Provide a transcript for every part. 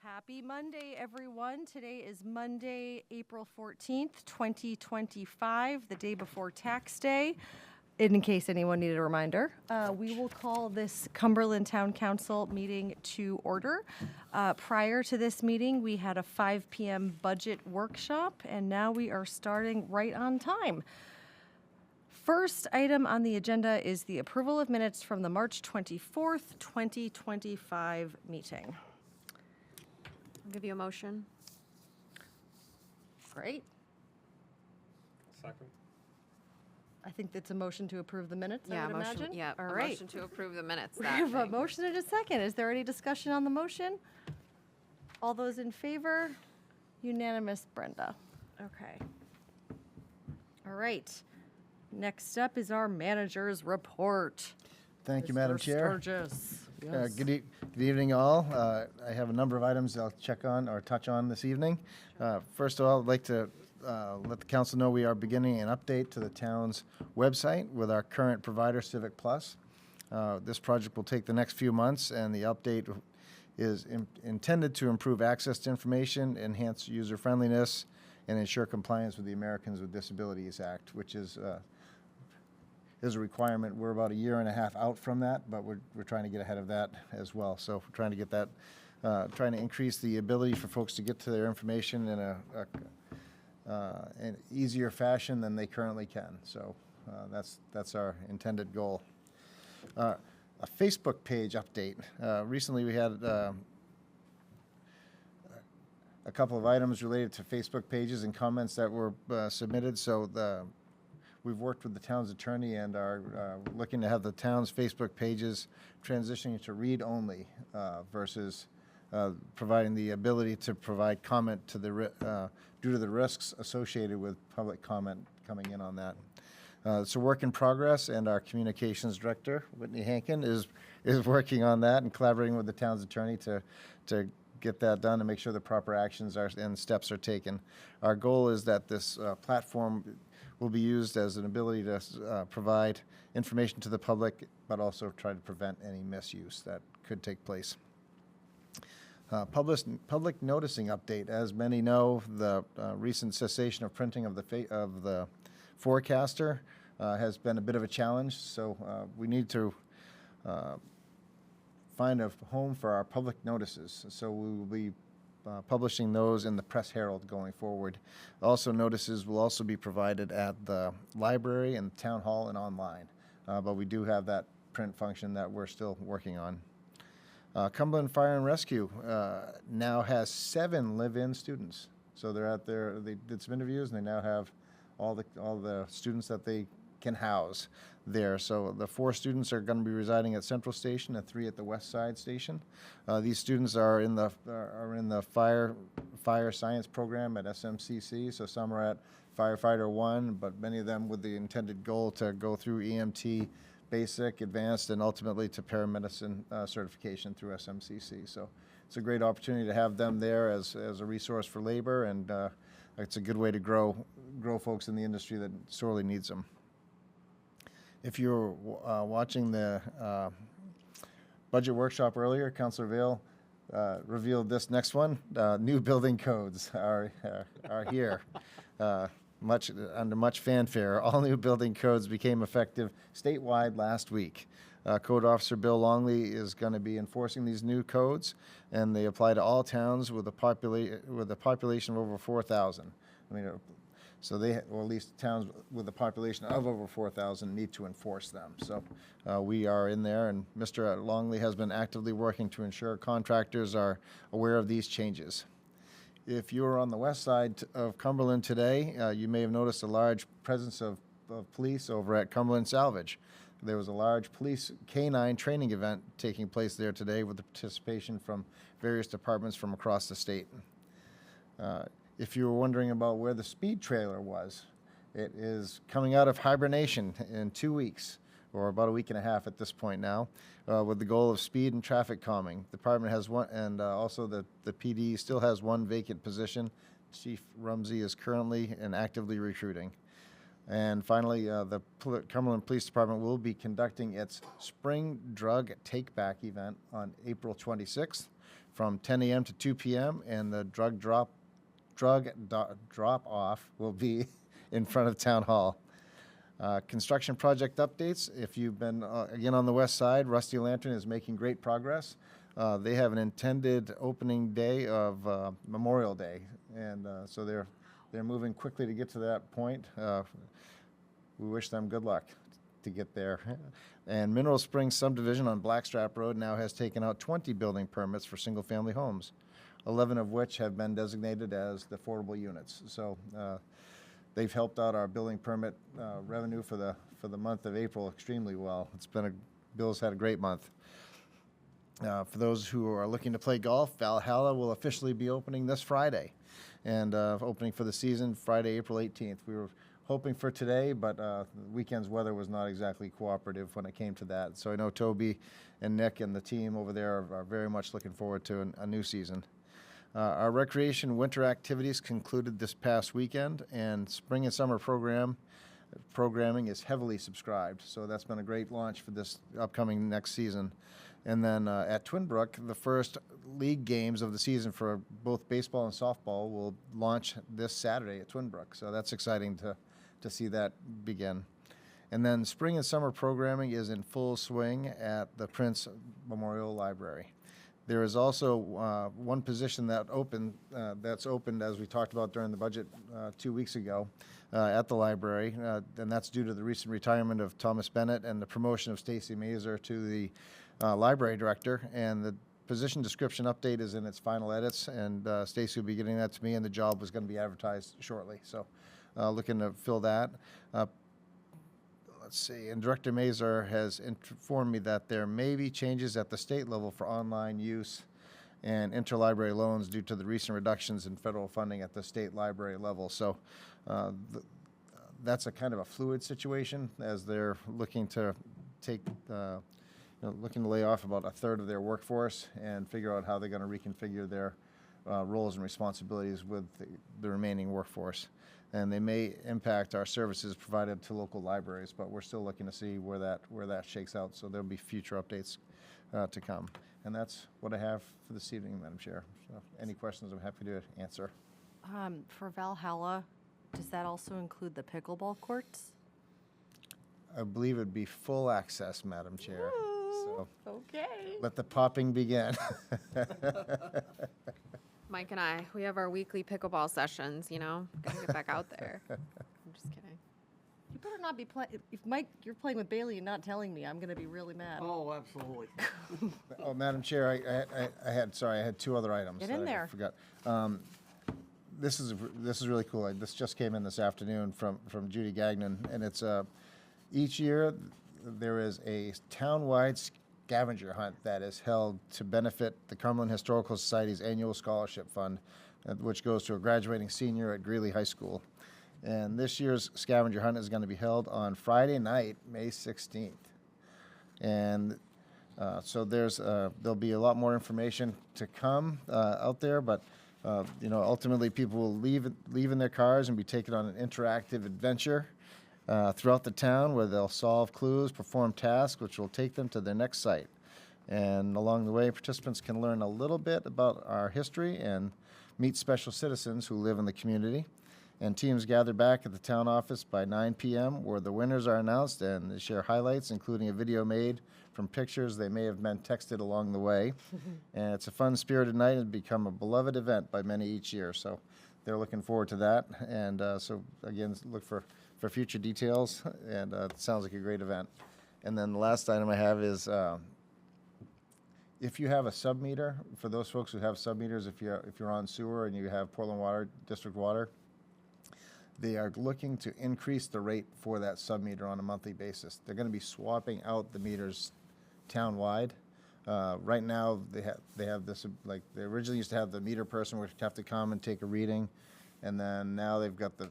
Happy Monday, everyone. Today is Monday, April 14th, 2025, the day before tax day. In case anyone needed a reminder, we will call this Cumberland Town Council meeting to order. Prior to this meeting, we had a 5 p.m. budget workshop, and now we are starting right on time. First item on the agenda is the approval of minutes from the March 24th, 2025 meeting. I'll give you a motion. Great. Second. I think that's a motion to approve the minutes, I would motion. imagine. Yeah, All a right. motion to approve the minutes. We that have a way. motion and a second. Is there any discussion on the motion? All those in favor? Unanimous, Brenda. Okay. All right. Next up is our manager's report. Thank you, Mr. Madam Chair. Sturgis. Yes. Good evening, all. I have a number of items I'll check on or touch on this evening. First of all, I'd like to let the council know we are beginning an update to the town's website with our current provider, Civic Plus. This project will take the next few months, and the update is intended to improve access to information, enhance user friendliness, and ensure compliance with the Americans with Disabilities Act, which is a requirement. We're about a year and a half out from that, but we're trying to get ahead of that as well. So we're trying to get that, trying to increase the ability for folks to get to their information in an easier fashion than they currently can. So that's our intended goal. A Facebook page update. Recently we had a couple of items related to Facebook pages and comments that were submitted. So we've worked with the town's attorney and are looking to have the town's Facebook pages transitioning to read-only versus providing the ability to provide comment to the due to the risks associated with public comment coming in on that. It's a work in progress, and our communications director, Whitney Hankin, is working on that and collaborating with the town's attorney to get that done and make sure the proper actions and steps are taken. Our goal is that this platform will be used as an ability to provide information to the public, but also try to prevent any misuse that could take place. Public noticing update. As many know, the recent cessation of printing of the forecaster has been a bit of a challenge, so we need to find a home for our public notices. So we will be publishing those in the Press Herald going forward. Also, notices will also be provided at the library and town hall and online, but we do have that print function that we're still working on. Cumberland Fire and Rescue now has 7 live-in students. So they're out there. They did some interviews, and they now have all the students that they can house there. So the 4 students are going to be residing at Central Station and 3 at the West Side Station. These students are in the fire science program at SMCC. So some are at Firefighter 1, but many of them with the intended goal to go through EMT basic, advanced, and ultimately to paramedicine certification through SMCC. So it's a great opportunity to have them there as a resource for labor, and it's a good way to grow folks in the industry that sorely needs them. If you were watching the budget workshop earlier, Councilor Vail revealed this next one. New building codes are here. Under much fanfare, all new building codes became effective statewide last week. Code Officer Bill Longley is going to be enforcing these new codes, and they apply to all towns with a population of over 4,000. I mean, so or at least towns with a population of over 4,000 need to enforce them. So we are in there, and Mr. Longley has been actively working to ensure contractors are aware of these changes. If you were on the west side of Cumberland today, you may have noticed a large presence of police over at Cumberland Salvage. There was a large police canine training event taking place there today with the participation from various departments from across the state. If you were wondering about where the speed trailer was, it is coming out of hibernation in 2 weeks, or about a week and a half at this point now, with the goal of speed and traffic calming. The department has one, and also the PD still has 1 vacant position. Chief Rumsey is currently and actively recruiting. And finally, the Cumberland Police Department will be conducting its Spring Drug Take Back event on April 26th from 10 a.m. to 2 p.m., and the drug drop off will be in front of Town Hall. Construction project updates. If you've been, again, on the west side, Rusty Lantern is making great progress. They have an intended opening day of Memorial Day, and so they're moving quickly to get to that point. We wish them good luck to get there. And Mineral Springs subdivision on Blackstrap Road now has taken out 20 building permits for single-family homes, 11 of which have been designated as the affordable units. So they've helped out our building permit revenue for the month of April extremely well. Bill's had a great month. For those who are looking to play golf, Valhalla will officially be opening this Friday, and opening for the season Friday, April 18th. We were hoping for today, but the weekend's weather was not exactly cooperative when it came to that. So I know Toby and Nick and the team over there are very much looking forward to a new season. Our recreation winter activities concluded this past weekend, and spring and summer programming is heavily subscribed. So that's been a great launch for this upcoming next season. And then at Twin Brook, the first league games of the season for both baseball and softball will launch this Saturday at Twin Brook. So that's exciting to see that begin. And then spring and summer programming is in full swing at the Prince Memorial Library. There is also one position that's opened, as we talked about during the budget 2 weeks ago, at the library, and that's due to the recent retirement of Thomas Bennett and the promotion of Stacy Mazer to the library director. And the position description update is in its final edits, and Stacy will be getting that to me, and the job was going to be advertised shortly. So looking to fill that. Let's see, and Director Mazer has informed me that there may be changes at the state level for online use and interlibrary loans due to the recent reductions in federal funding at the state library level. So that's a kind of a fluid situation, as they're looking to looking to lay off about a third of their workforce and figure out how they're going to reconfigure their roles and responsibilities with the remaining workforce. And they may impact our services provided to local libraries, but we're still looking to see where that shakes out. So there'll be future updates to come. And that's what I have for this evening, Madam Chair. So any questions, I'm happy to answer. For Valhalla, does that also include the pickleball courts? I believe it'd be full access, Madam Chair. So Okay. let the popping begin. Mike and I, we have our weekly pickleball sessions, gotta get back out there. I'm just kidding. You better not be playing. If Mike, you're playing with Bailey and not telling me, I'm going to be really mad. Oh, absolutely. Oh, Madam Chair, I had two other items. Get in that I there. forgot. This is really cool. This just came in this afternoon from Judy Gagnon, and it's each year there is a town-wide scavenger hunt that is held to benefit the Cumberland Historical Society's annual scholarship fund, which goes to a graduating senior at Greeley High School. And this year's scavenger hunt is going to be held on Friday night, May 16th. And so there'll be a lot more information to come out there, but ultimately people will leave in their cars and be taken on an interactive adventure throughout the town, where they'll solve clues, perform tasks, which will take them to their next site. And along the way, participants can learn a little bit about our history and meet special citizens who live in the community. And teams gather back at the town office by 9 p.m., where the winners are announced, and they share highlights, including a video made from pictures they may have been texted along the way. And it's a fun-spirited night and become a beloved event by many each year. So they're looking forward to that. And so, again, look for future details, and it sounds like a great event. And then the last item I have is if you have a sub-meter, for those folks who have sub-meters, if you're on sewer and you have Portland Water District water, they are looking to increase the rate for that sub-meter on a monthly basis. They're going to be swapping out the meters town-wide. Right now, they have this, like, they originally used to have the meter person would have to come and take a reading, and then now they've got the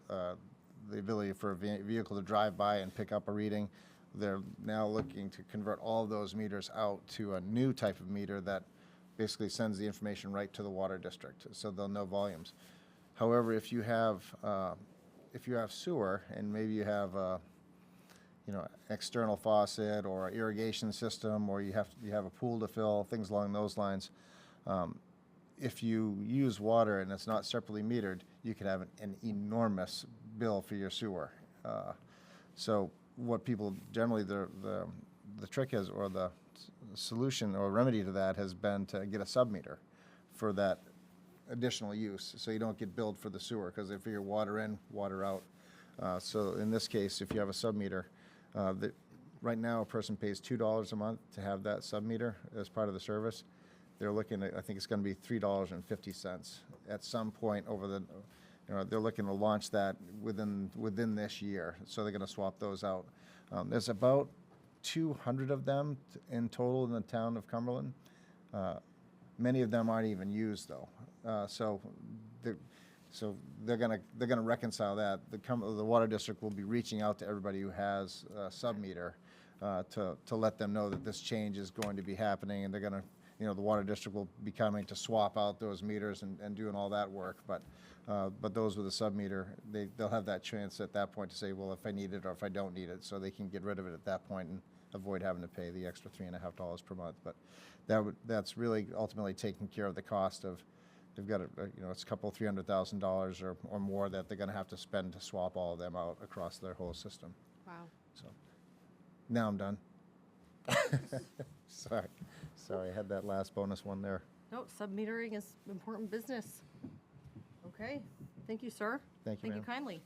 ability for a vehicle to drive by and pick up a reading. They're now looking to convert all of those meters out to a new type of meter that basically sends the information right to the water district, so they'll know volumes. However, if you have sewer, and maybe you have external faucet or irrigation system, or you have a pool to fill, things along those lines, if you use water and it's not separately metered, you could have an enormous bill for your sewer. So what people generally, the trick is, or the solution or remedy to that has been to get a sub-meter for that additional use, so you don't get billed for the sewer, because they figure water in, water out. So in this case, if you have a sub-meter, right now a person pays $2 a month to have that sub-meter as part of the service. They're looking at, I think it's going to be $3.50 at some point over the, they're looking to launch that within this year. So they're going to swap those out. There's about 200 of them in total in the town of Cumberland. Many of them aren't even used though. So they're gonna reconcile that. The water district will be reaching out to everybody who has a sub-meter to let them know that this change is going to be happening, and they're gonna, the water district will be coming to swap out those meters and doing all that work. But those with a sub-meter, they'll have that chance at that point to say, well, if I need it or if I don't need it, so they can get rid of it at that point and avoid having to pay the extra $3.50 per month. But that's really ultimately taking care of the cost of, they've got it's a couple $300,000 or more that they're going to have to spend to swap all of them out across their whole system. Wow. So now I'm done. Sorry, I had that last bonus one there. No, sub-metering is important business. Okay, thank you, sir. Thank you, Thank you ma'am. kindly.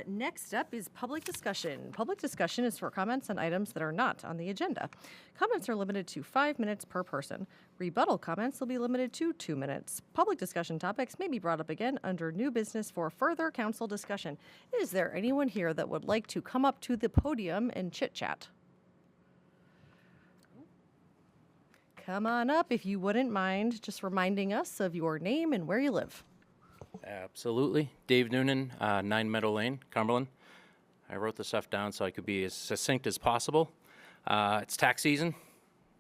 Next up is public discussion. Public discussion is for comments on items that are not on the agenda. Comments are limited to 5 minutes per person. Rebuttal comments will be limited to 2 minutes. Public discussion topics may be brought up again under new business for further council discussion. Is there anyone here that would like to come up to the podium and chit-chat? Come on up if you wouldn't mind just reminding us of your name and where you live. Absolutely. Dave Noonan, 9 Meadow Lane, Cumberland. I wrote the stuff down so I could be as succinct as possible. It's tax season,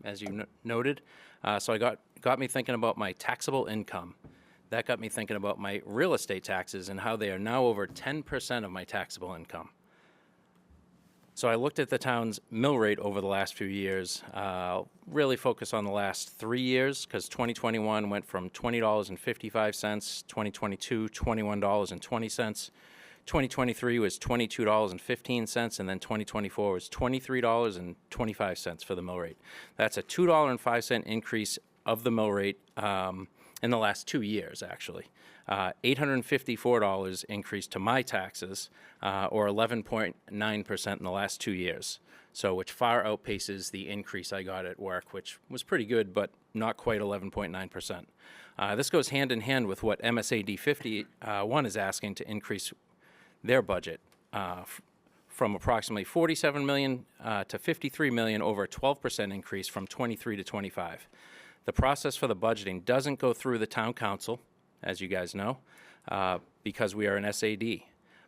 as you noted. So I got me thinking about my taxable income. That got me thinking about my real estate taxes and how they are now over 10% of my taxable income. So I looked at the town's mill rate over the last few years, really focus on the last 3 years, because 2021 went from $20.55, 2022, $21.20, 2023 was $22.15, and then 2024 was $23.25 for the mill rate. That's a $2.05 increase of the mill rate in the last 2 years, actually. $854 increase to my taxes, or 11.9% in the last 2 years. So which far outpaces the increase I got at work, which was pretty good, but not quite 11.9%. This goes hand in hand with what MSAD 51 is asking to increase their budget from approximately $47 million to $53 million, over a 12% increase from 23 to 25. The process for the budgeting doesn't go through the town council, as you guys know, because we are an SAD,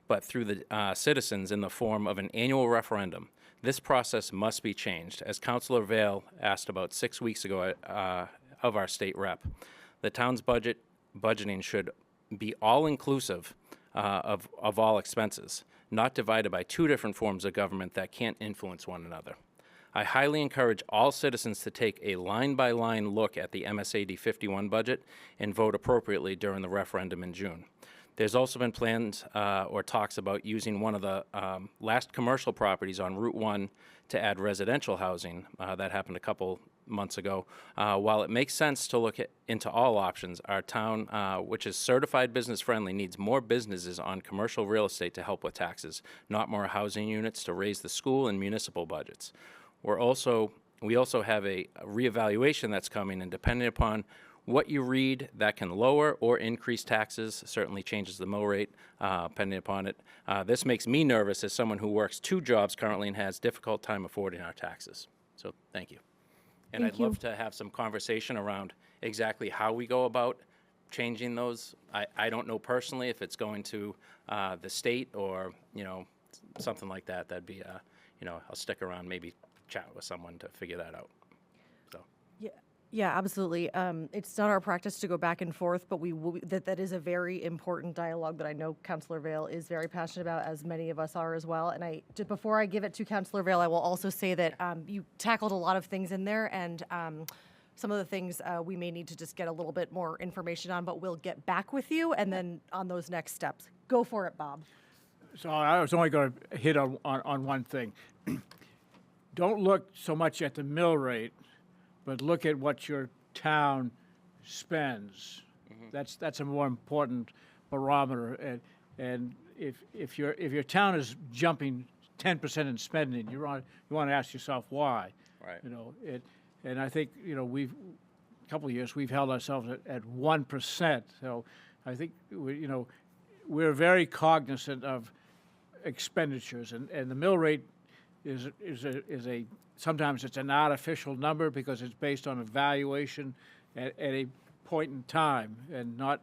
but through the citizens in the form of an annual referendum. This process must be changed. As Councilor Vail asked about 6 weeks ago of our state rep, the town's budgeting should be all-inclusive of all expenses, not divided by two different forms of government that can't influence one another. I highly encourage all citizens to take a line-by-line look at the MSAD 51 budget and vote appropriately during the referendum in June. There's also been plans or talks about using one of the last commercial properties on Route 1 to add residential housing. That happened a couple months ago. While it makes sense to look into all options, our town, which is certified business friendly, needs more businesses on commercial real estate to help with taxes, not more housing units to raise the school and municipal budgets. We also have a reevaluation that's coming, and depending upon what you read, that can lower or increase taxes, certainly changes the mill rate, depending upon it. This makes me nervous as someone who works 2 jobs currently and has difficult time affording our taxes. So thank you. And Thank I'd you. love to have some conversation around exactly how we go about changing those. I don't know personally if it's going to the state or, something like that. That'd be, I'll stick around, maybe chat with someone to figure that out. So. Yeah, absolutely. It's not our practice to go back and forth, but that is a very important dialogue that I know Councillor Vail is very passionate about, as many of us are as well. And before I give it to Councillor Vail, I will also say that you tackled a lot of things in there, and some of the things we may need to just get a little bit more information on, but we'll get back with you and then on those next steps. Go for it, Bob. So I was only going to hit on one thing. Don't look so much at the mill rate, but look at what your town spends. That's a more important barometer. And if your town is jumping 10% in spending, you want to ask yourself why. Right. You know it, and I think we've a couple of years we've held ourselves at 1%. So I think we're very cognizant of expenditures, and the mill rate is a sometimes it's an artificial number because it's based on a valuation at a point in time and not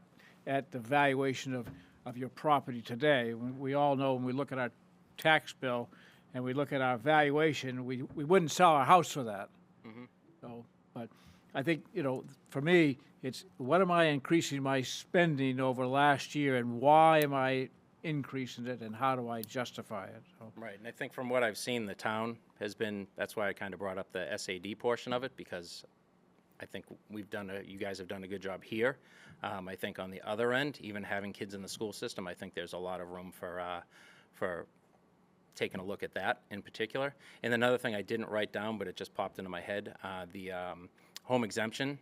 at the valuation of your property today. We all know when we look at our tax bill and we look at our valuation, we wouldn't sell our house for that. So, but I think, for me, it's what am I increasing my spending over last year and why am I increasing it and how do I justify it? So, Right, and I think from what I've seen, the town has been, that's why I kind of brought up the SAD portion of it, because I think you guys have done a good job here. I think on the other end, even having kids in the school system, I think there's a lot of room for taking a look at that in particular. And another thing I didn't write down, but it just popped into my head, the home exemption.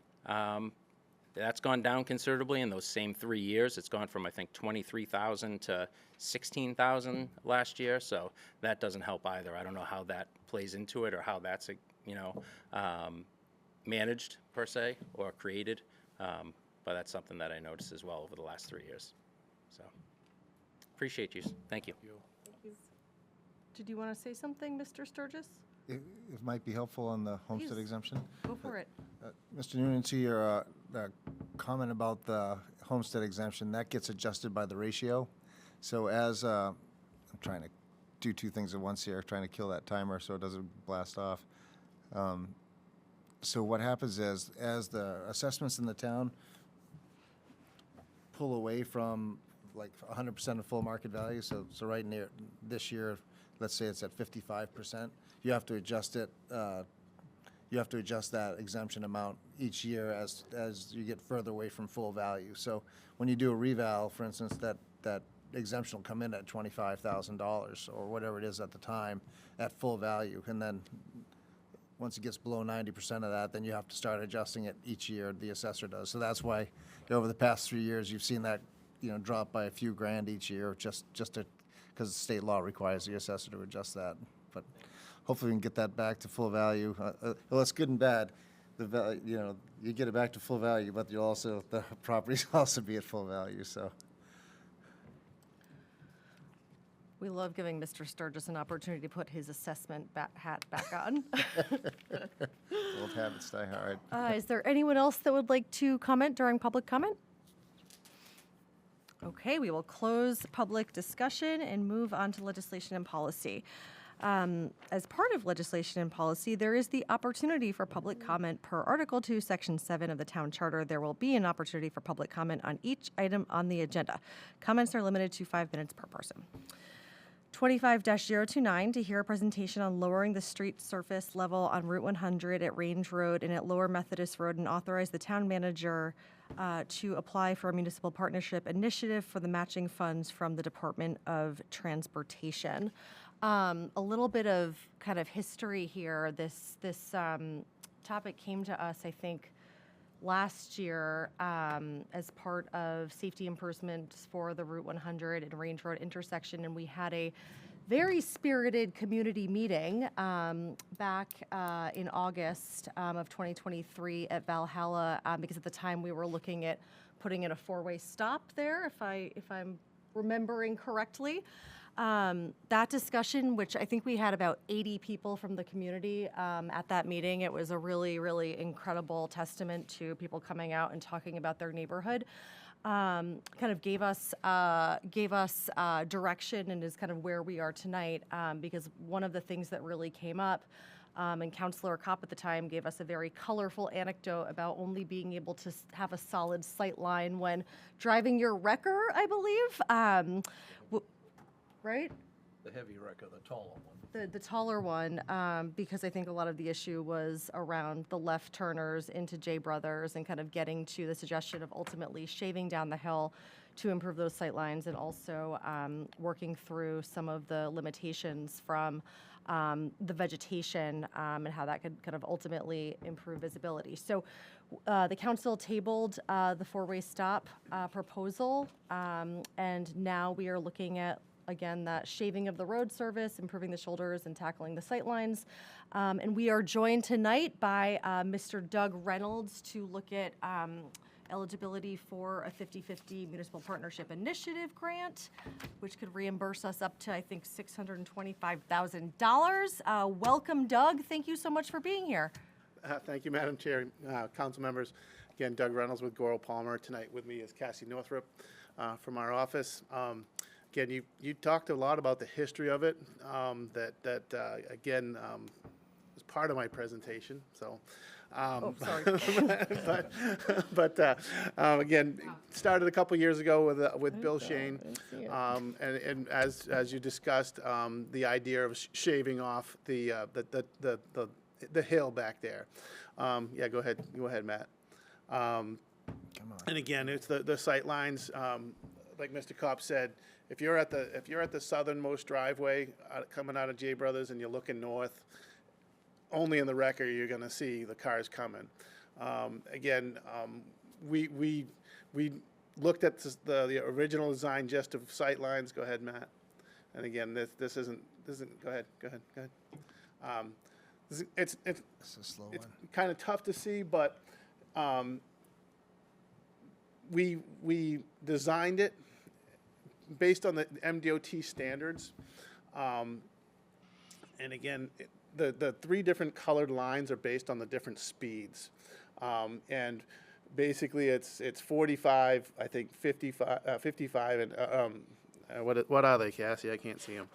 That's gone down considerably in those same 3 years. It's gone from, I think, 23,000 to 16,000 last year. So that doesn't help either. I don't know how that plays into it or how that's, managed per se or created. But that's something that I noticed as well over the last 3 years. So appreciate you. Thank you. Did you want to say something, Mr. Sturgis? It might be helpful on the homestead Please. exemption. Go for it. Mr. Noonan, to your comment about the homestead exemption, that gets adjusted by the ratio. So as, I'm trying to do two things at once here, trying to kill that timer so it doesn't blast off. So what happens is, as the assessments in the town pull away from like 100% of full market value, so right near this year, let's say it's at 55%, you have to adjust it. You have to adjust that exemption amount each year as you get further away from full value. So when you do a reval, for instance, that exemption will come in at $25,000 or whatever it is at the time at full value, and then once it gets below 90% of that, then you have to start adjusting it each year. The assessor does. So that's why over the past 3 years you've seen that drop by a few grand each year, just because state law requires the assessor to adjust that. But hopefully we can get that back to full value. Well, it's good and bad. You get it back to full value, but the properties also be at full value. So We love giving Mr. Sturgis an opportunity to put his assessment hat back on. old habits die hard. Is there anyone else that would like to comment during public comment? Okay, we will close public discussion and move on to legislation and policy. As part of legislation and policy, there is the opportunity for public comment per Article 2, Section 7 of the Town Charter. There will be an opportunity for public comment on each item on the agenda. Comments are limited to 5 minutes per person. 25-029 to hear a presentation on lowering the street surface level on Route 100 at Range Road and at Lower Methodist Road, and authorize the town manager to apply for a municipal partnership initiative for the matching funds from the Department of Transportation. A little bit of kind of history here. This topic came to us, I think, last year as part of safety improvements for the Route 100 and Range Road intersection, and we had a very spirited community meeting back in August of 2023 at Valhalla, because at the time we were looking at putting in a 4-way stop there, if I'm remembering correctly. That discussion, which I think we had about 80 people from the community at that meeting, it was a really, really incredible testament to people coming out and talking about their neighborhood. Kind of gave us direction and is kind of where we are tonight, because one of the things that really came up, and Councilor Kopp at the time gave us a very colorful anecdote about only being able to have a solid sight line when driving your wrecker, I believe. Right? The heavy wrecker, the taller one. The taller one, because I think a lot of the issue was around the left turners into J Brothers and kind of getting to the suggestion of ultimately shaving down the hill to improve those sight lines, and also working through some of the limitations from the vegetation and how that could kind of ultimately improve visibility. So the council tabled the four-way stop proposal, and now we are looking at, again, that shaving of the road surface, improving the shoulders, and tackling the sight lines. And we are joined tonight by Mr. Doug Reynolds to look at eligibility for a 50/50 Municipal Partnership Initiative grant, which could reimburse us up to, I think, $625,000. Welcome, Doug. Thank you so much for being here. Thank you, Madam Chair, council members. Again, Doug Reynolds with Goral Palmer. Tonight with me is Cassie Northrup from our office. Again, you talked a lot about the history of it. Again, was part of my presentation. So, Oh, sorry. again, started a couple years ago with Bill Shane, and as you discussed, the idea of shaving off the hill back there. Yeah, go ahead, Matt. And again, it's the sight lines. Like Mr. Kopp said, if you're at the southernmost driveway coming out of J Brothers and you're looking north, only in the wrecker you're going to see the cars coming. We looked at the original design just of sight lines. Go ahead, Matt. And again, this isn't. Go ahead. It's This is a slow one. kind of tough to see, but we designed it based on the MDOT standards. And again, the three different colored lines are based on the different speeds. And basically it's 45, I think 55, 55 and what are they, Cassie? I can't see them.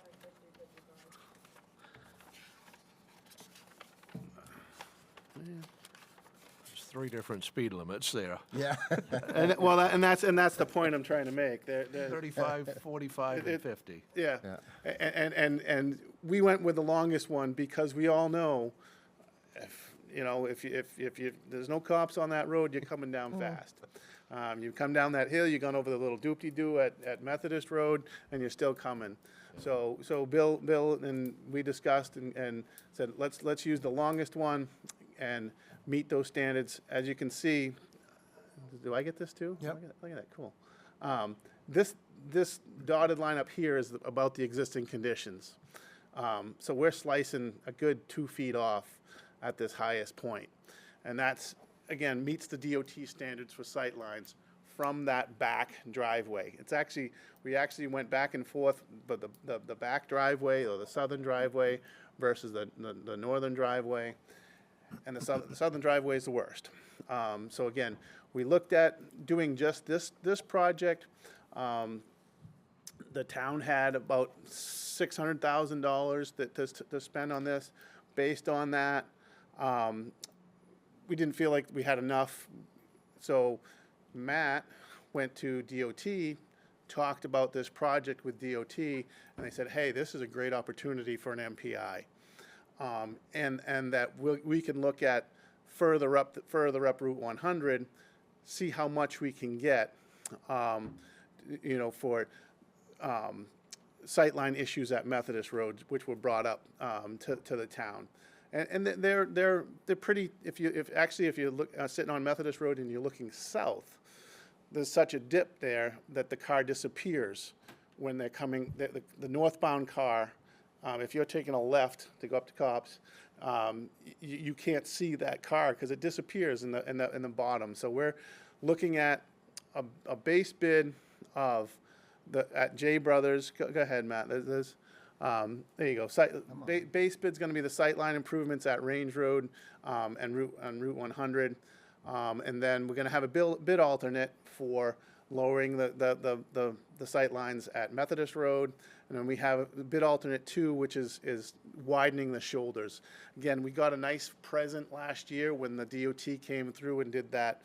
There's 3 different speed limits there. Yeah. And that's the point I'm trying to make. They're 35, 45, and 50. Yeah. And we went with the longest one because we all know, if there's no cops on that road, you're coming down fast. You come down that hill, you're going over the little doop-de-doo at Methodist Road, and you're still coming. So Bill and we discussed and said, let's use the longest one and meet those standards. As you can see, do I get this too? Yep. Look at that, cool. This dotted line up here is about the existing conditions. So we're slicing a good 2 feet off at this highest point. And that's, again, meets the DOT standards for sight lines from that back driveway. We actually went back and forth, but the back driveway or the southern driveway versus the northern driveway. And the southern driveway is the worst. So again, we looked at doing just this project. The town had about $600,000 to spend on this. Based on that, we didn't feel like we had enough. So Matt went to DOT, talked about this project with DOT, and they said, hey, this is a great opportunity for an MPI. And that we can look at further up Route 100, see how much we can get, for sightline issues at Methodist Road, which were brought up to the town. And they're pretty. If you look sitting on Methodist Road and you're looking south, there's such a dip there that the car disappears when they're coming. The northbound car. If you're taking a left to go up to Cops, you can't see that car because it disappears in the bottom. So we're looking at a base bid of at J Brothers. Go ahead, Matt. There you go. Base bid's going to be the sightline improvements at Range Road and Route 100, and then we're going to have a bid alternate for lowering the sight lines at Methodist Road. And then we have a bid alternate 2, which is widening the shoulders. Again, we got a nice present last year when the DOT came through and did that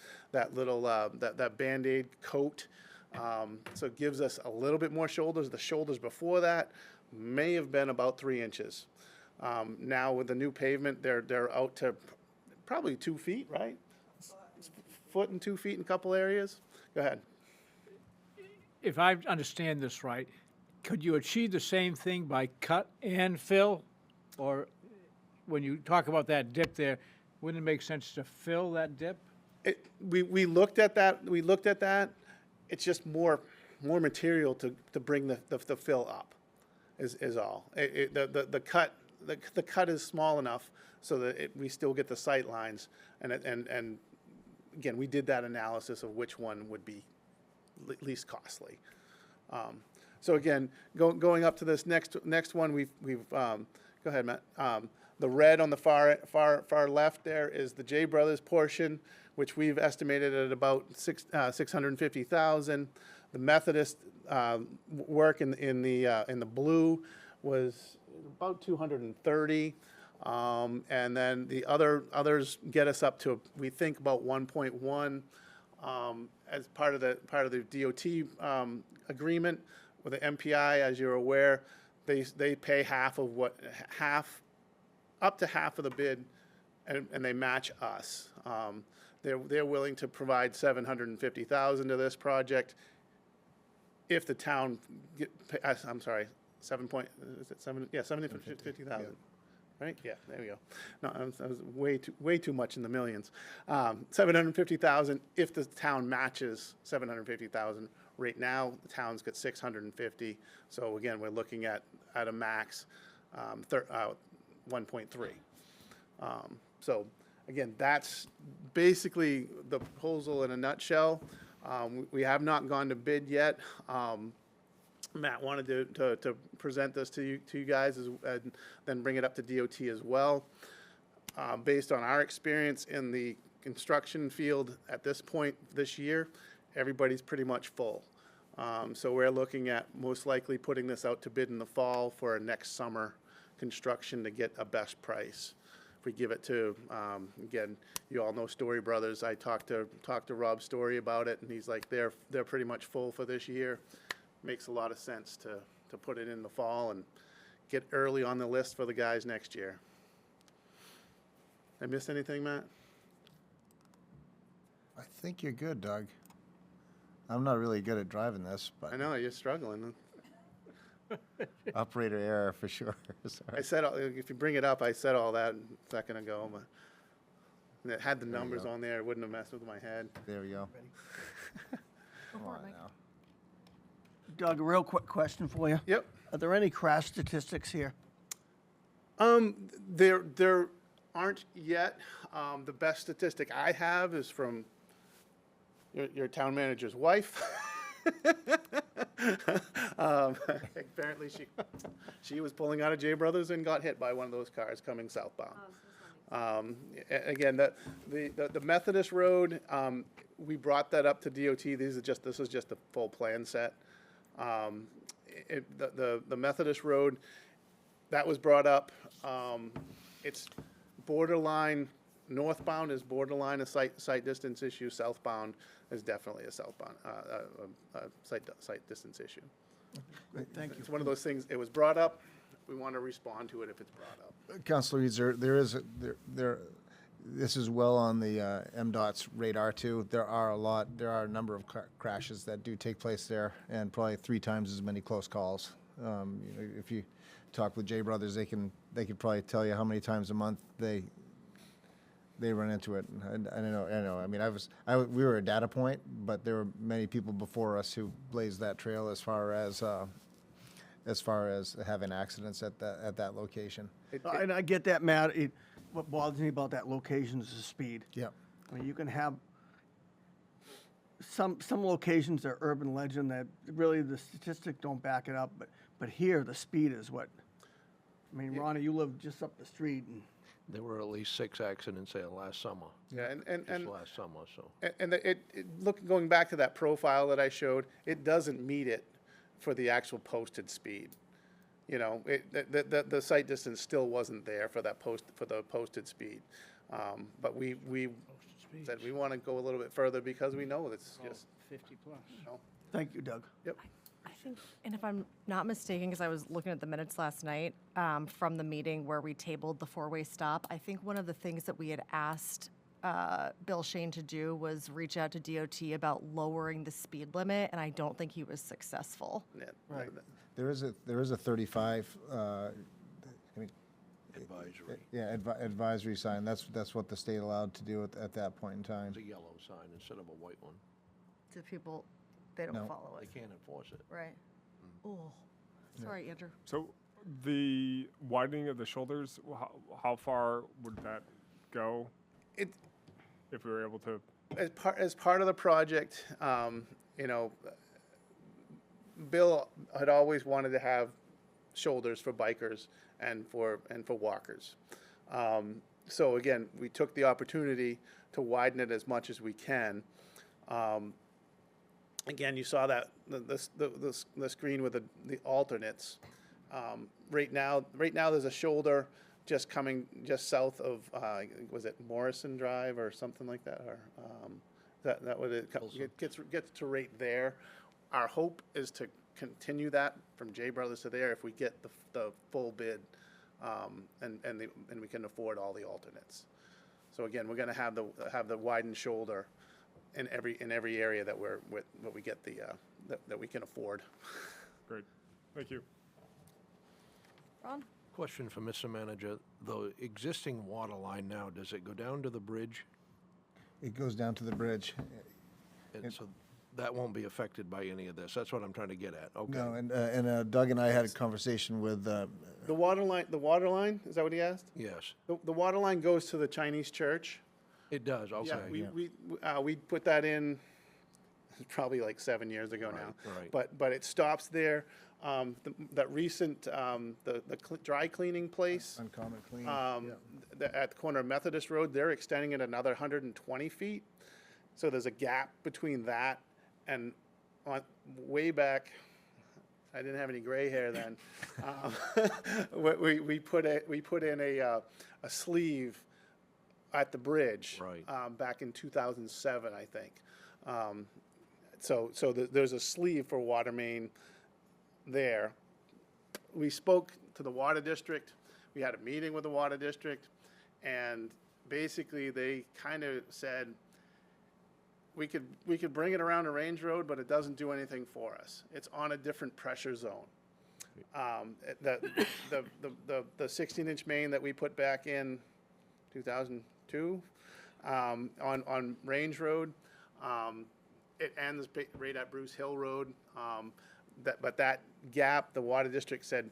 little that Band-Aid coat. So it gives us a little bit more shoulders. The shoulders before that may have been about 3 inches. Now with the new pavement, they're out to probably 2 feet, right? Foot and 2 feet in a couple areas. Go ahead. If I understand this right, could you achieve the same thing by cut and fill? Or when you talk about that dip there, wouldn't it make sense to fill that dip? We looked at that. We looked at that. It's just more material to bring the fill up, is all. The cut is small enough so that we still get the sight lines, and again, we did that analysis of which one would be least costly. So again, going up to this next one, we've go ahead, Matt. The red on the far left there is the J Brothers portion, which we've estimated at about $650,000. The Methodist work in the blue was about 230, and then the others get us up to, we think, about 1.1 as part of the DOT agreement with the MPI. As you're aware, they pay up to half of the bid, and they match us. They're willing to provide $750,000 to this project if the town I'm sorry, 750,000. Right? Yeah, there we go. No, I was way too much in the millions. 750,000 if the town matches 750,000. Right now, the town's got 650. So again, we're looking at a max 1.3. So again, that's basically the proposal in a nutshell. We have not gone to bid yet. Matt wanted to present this to you guys and then bring it up to DOT as well. Based on our experience in the construction field at this point this year, everybody's pretty much full. So we're looking at most likely putting this out to bid in the fall for a next summer construction to get a best price. If we give it to, again, you all know Story Brothers. I talked to Rob Story about it, and he's like, they're pretty much full for this year. Makes a lot of sense to put it in the fall and get early on the list for the guys next year. I miss anything, Matt? I think you're good, Doug. I'm not really good at driving this, but I know, you're struggling. operator error for sure. Sorry. I said, if you bring it up, I said all that a second ago, but it had the numbers on there. It wouldn't have messed with my head. There we go. Come on now. Doug, a real quick question for you. Yep. Are there any crash statistics here? There aren't yet. The best statistic I have is from your town manager's wife. Apparently she was pulling out of J Brothers and got hit by one of those cars coming southbound. Again, the Methodist Road, we brought that up to DOT. This is just a full plan set. The Methodist Road, that was brought up. It's borderline, northbound is borderline a sight distance issue. Southbound is definitely a sight distance issue. Great, thank you. It's one of those things, it was brought up, we want to respond to it if it's brought up. Councilor Reeds, this is well on the MDOT's radar too. There are a number of crashes that do take place there, and probably 3 times as many close calls. If you talk with J Brothers, they could probably tell you how many times a month they run into it. And I know. I mean, we were a data point, but there were many people before us who blazed that trail as far as having accidents at that location. And I get that, Matt. What bothers me about that location is the speed. Yep. I mean, you can have some locations are urban legend that really the statistics don't back it up, but here the speed is what. I mean, Ronnie, you live just up the street, and There were at least 6 accidents there last summer. Yeah, Just last summer, so. Going back to that profile that I showed, it doesn't meet it for the actual posted speed. You know, the sight distance still wasn't there for the posted speed. But we said we want to go a little bit further because we know it's just, 50 plus. you know. thank you, Doug. Yep. I think, and if I'm not mistaken, because I was looking at the minutes last night from the meeting where we tabled the four-way stop, I think one of the things that we had asked Bill Shane to do was reach out to DOT about lowering the speed limit, and I don't think he was successful. Yeah, Right. There is a 35, I mean, Advisory. yeah, advisory sign. That's what the state allowed to do at that point in time. It's a yellow sign instead of a white one. To people, they don't No. follow They it. can't enforce it. Right. Oh, sorry, Andrew. So the widening of the shoulders, how far would that go It, if we were able to? as part of the project, you know, Bill had always wanted to have shoulders for bikers and for walkers. So again, we took the opportunity to widen it as much as we can. Again, you saw that the screen with the alternates. Right now there's a shoulder just coming just south of was it Morrison Drive or something like that, or that would it gets to right there. Our hope is to continue that from J Brothers to there if we get the full bid, and we can afford all the alternates. So again, we're going to have the widened shoulder in every area that we get that we can afford. Great, thank you. Ron? Question for Mr. Manager. The existing water line now, does it go down to the bridge? It goes down to the bridge. And so that won't be affected by any of this? That's what I'm trying to get at. Okay. No, and Doug and I had a conversation with, The water line, is that what he asked? Yes, The water line goes to the Chinese church. it does, okay. Yeah, we put that in probably like 7 years ago now. right. But it stops there. That recent, dry cleaning place, Uncommon Clean. at the corner of Methodist Road, they're extending it another 120 feet. So there's a gap between that and way back, I didn't have any gray hair then. We put in a sleeve at the bridge. Right. Back in 2007, I think. So there's a sleeve for water main there. We spoke to the water district. We had a meeting with the water district, and basically they kind of said, we could bring it around a range road, but it doesn't do anything for us. It's on a different pressure zone. The 16-inch main that we put back in 2002 on Range Road, it ends right at Bruce Hill Road. But that gap, the water district said,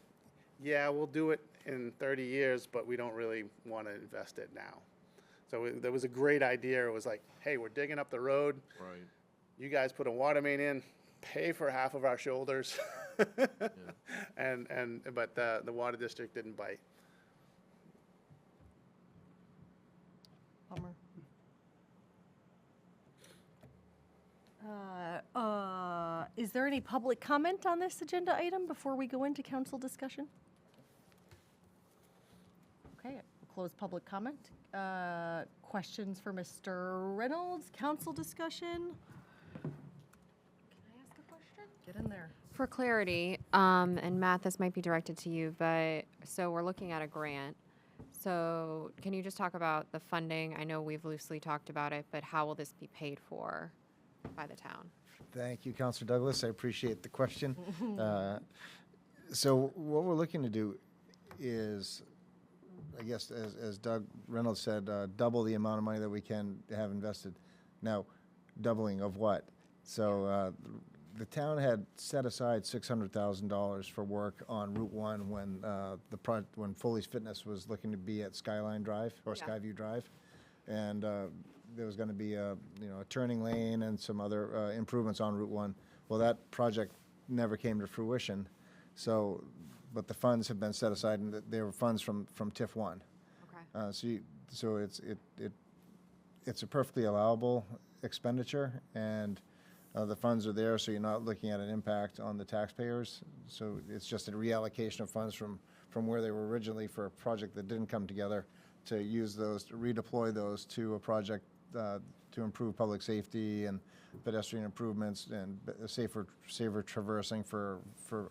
yeah, we'll do it in 30 years, but we don't really want to invest it now. So there was a great idea. It was like, hey, we're digging up the road. Right. You guys put a water main in, pay for half of our shoulders. But the water district didn't bite. Bummer. Is there any public comment on this agenda item before we go into council discussion? Okay, we'll close public comment. Questions for Mr. Reynolds? Council discussion? Can I ask a question? Get in there. For clarity, and Matt, this might be directed to you, but so we're looking at a grant. So can you just talk about the funding? I know we've loosely talked about it, but how will this be paid for by the town? Thank you, Councilor Douglas. I appreciate the question. So what we're looking to do is, I guess, as Doug Reynolds said, double the amount of money that we can have invested. Now, doubling of what? So the town had set aside $600,000 for work on Route 1 when Foley's Fitness was looking to be at Skyline Drive or Yeah. Skyview Drive, and there was going to be a turning lane and some other improvements on Route 1. Well, that project never came to fruition. So, but the funds have been set aside, and they were funds from TIF 1. Okay. So it's a perfectly allowable expenditure, and the funds are there, so you're not looking at an impact on the taxpayers. So it's just a reallocation of funds from where they were originally for a project that didn't come together, to use those, to redeploy those to a project to improve public safety and pedestrian improvements and safer traversing for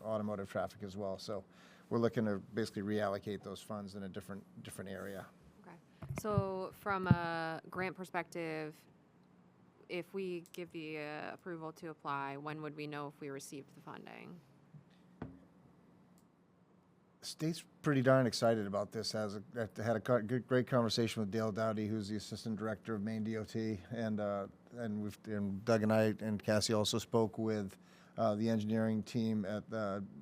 automotive traffic as well. So we're looking to basically reallocate those funds in a different area. Okay. So from a grant perspective, if we give the approval to apply, when would we know if we received the funding? State's pretty darn excited about this. I had a great conversation with Dale Dowdy, who's the assistant director of Maine DOT, and Doug and I and Cassie also spoke with the engineering team at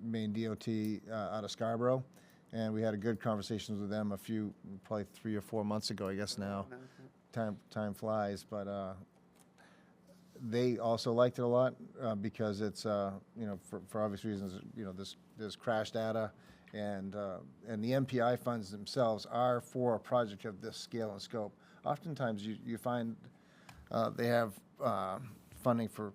Maine DOT out of Scarborough, and we had a good conversations with them probably 3 or 4 months ago, I guess now. Time flies, but they also liked it a lot because it's for obvious reasons. There's crash data. And the MPI funds themselves are for a project of this scale and scope. Oftentimes, you find they have funding for,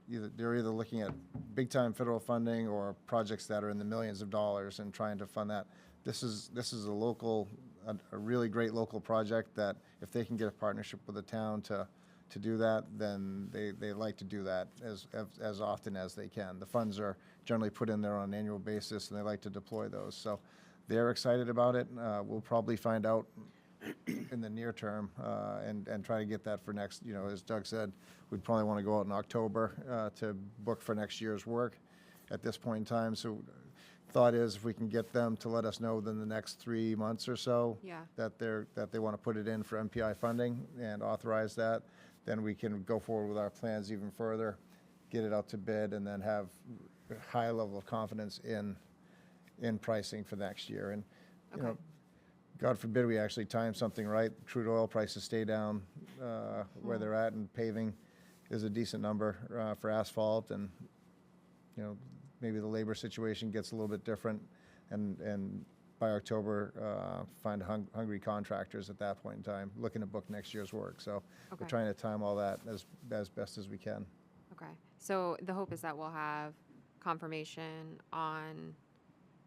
they're either looking at big-time federal funding or projects that are in the millions of dollars and trying to fund that. This is a really great local project that if they can get a partnership with the town to do that, then they like to do that as often as they can. The funds are generally put in there on an annual basis, and they like to deploy those. So they're excited about it. We'll probably find out in the near term and try to get that for next, as Doug said, we'd probably want to go out in October to book for next year's work at this point in time. So thought is if we can get them to let us know within the next 3 months or so that they want to put it in for MPI funding and authorize that, then we can go forward with our plans even further, get it out to bid, and then have a high level of confidence in pricing for next year. And, God forbid we actually time something right, crude oil prices stay down where they're at, and paving is a decent number for asphalt, and, maybe the labor situation gets a little bit different, and by October, find hungry contractors at that point in time, looking to book next year's work. So we're trying to time all that as best as we can. Okay. So the hope is that we'll have confirmation on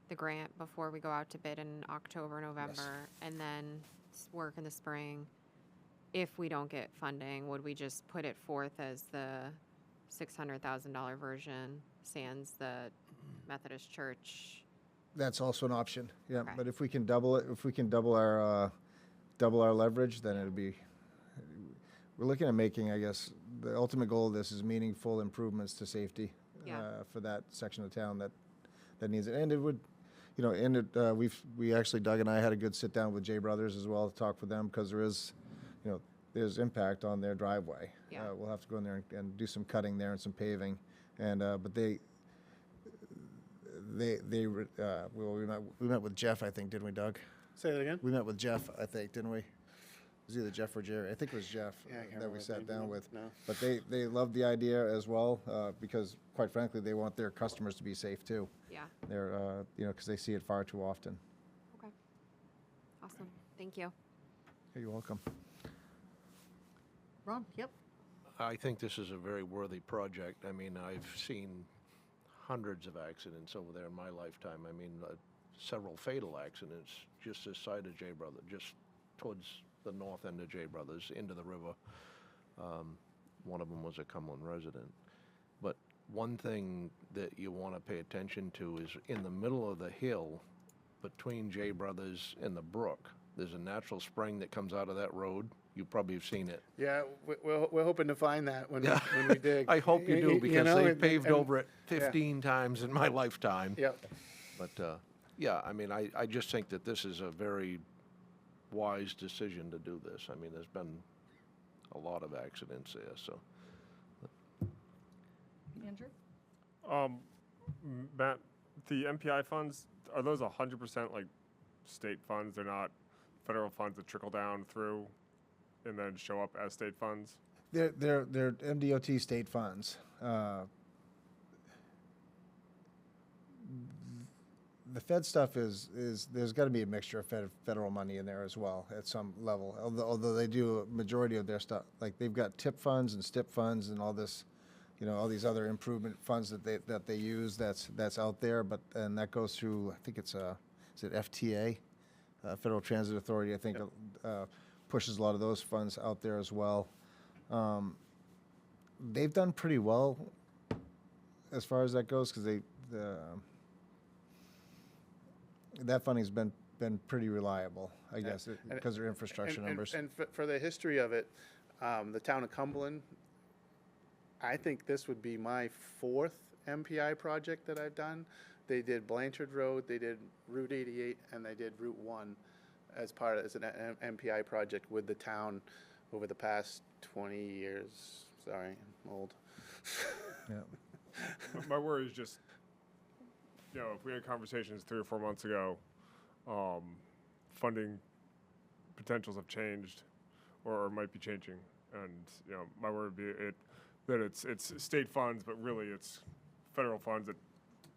the grant before we go out to bid in October, November, and then work in the spring. If we don't get funding, would we just put it forth as the $600,000 version, sans the Methodist Church? That's also an option, yeah. Okay. But if we can double it, if we can double our leverage, then it'll be. We're looking at making, I guess, the ultimate goal of this is meaningful improvements to safety for that section of town that needs it, and it would, we actually, Doug and I had a good sit down with J Brothers as well to talk with them, because there is, there's impact on their driveway. Yeah. We'll have to go in there and do some cutting there and some paving, and but we met with Jeff, I think, didn't we, Doug? Say that again? We met with Jeff, I think, didn't we? It was either Jeff or Jerry. I think it was Jeff Yeah, I can't that remember we his sat name. down with. No. But they loved the idea as well, because quite frankly, they want their customers to be safe too. Yeah. They're, because they see it far too often. Okay. Awesome. Thank you. Hey, you're welcome. Ron? Yep. I think this is a very worthy project. I mean, I've seen hundreds of accidents over there in my lifetime. I mean, several fatal accidents just this side of J Brothers, just towards the north end of J Brothers into the river. One of them was a Cumberland resident. But one thing that you want to pay attention to is in the middle of the hill between J Brothers and the brook, there's a natural spring that comes out of that road. You probably have seen it. Yeah, we're hoping to find that when we dig. I hope you do, because they've paved over it yeah. 15 times in my lifetime. Yep. But, yeah, I mean, I just think that this is a very wise decision to do this. I mean, there's been a lot of accidents there, so. Andrew? Matt, the MPI funds, are those 100% like state funds? They're not federal funds that trickle down through and then show up as state funds? They're MDOT state funds. The Fed stuff is there's got to be a mixture of federal money in there as well at some level. Although they do a majority of their stuff, like they've got TIP funds and STIP funds and all this, all these other improvement funds that they use that's out there. But and that goes through, I think is it FTA, Federal Transit Authority. I think pushes a lot of those funds out there as well. They've done pretty well as far as that goes, because that funding's been pretty reliable, I guess, because of their infrastructure numbers. And for the history of it, the town of Cumberland, I think this would be my 4th MPI project that I've done. They did Blanchard Road, they did Route 88, and they did Route 1 as an MPI project with the town over the past 20 years. Sorry, I'm old. Yeah. My worry is just, if we had conversations 3 or 4 months ago, funding potentials have changed or might be changing. And, my worry would be that it's state funds, but really it's federal funds that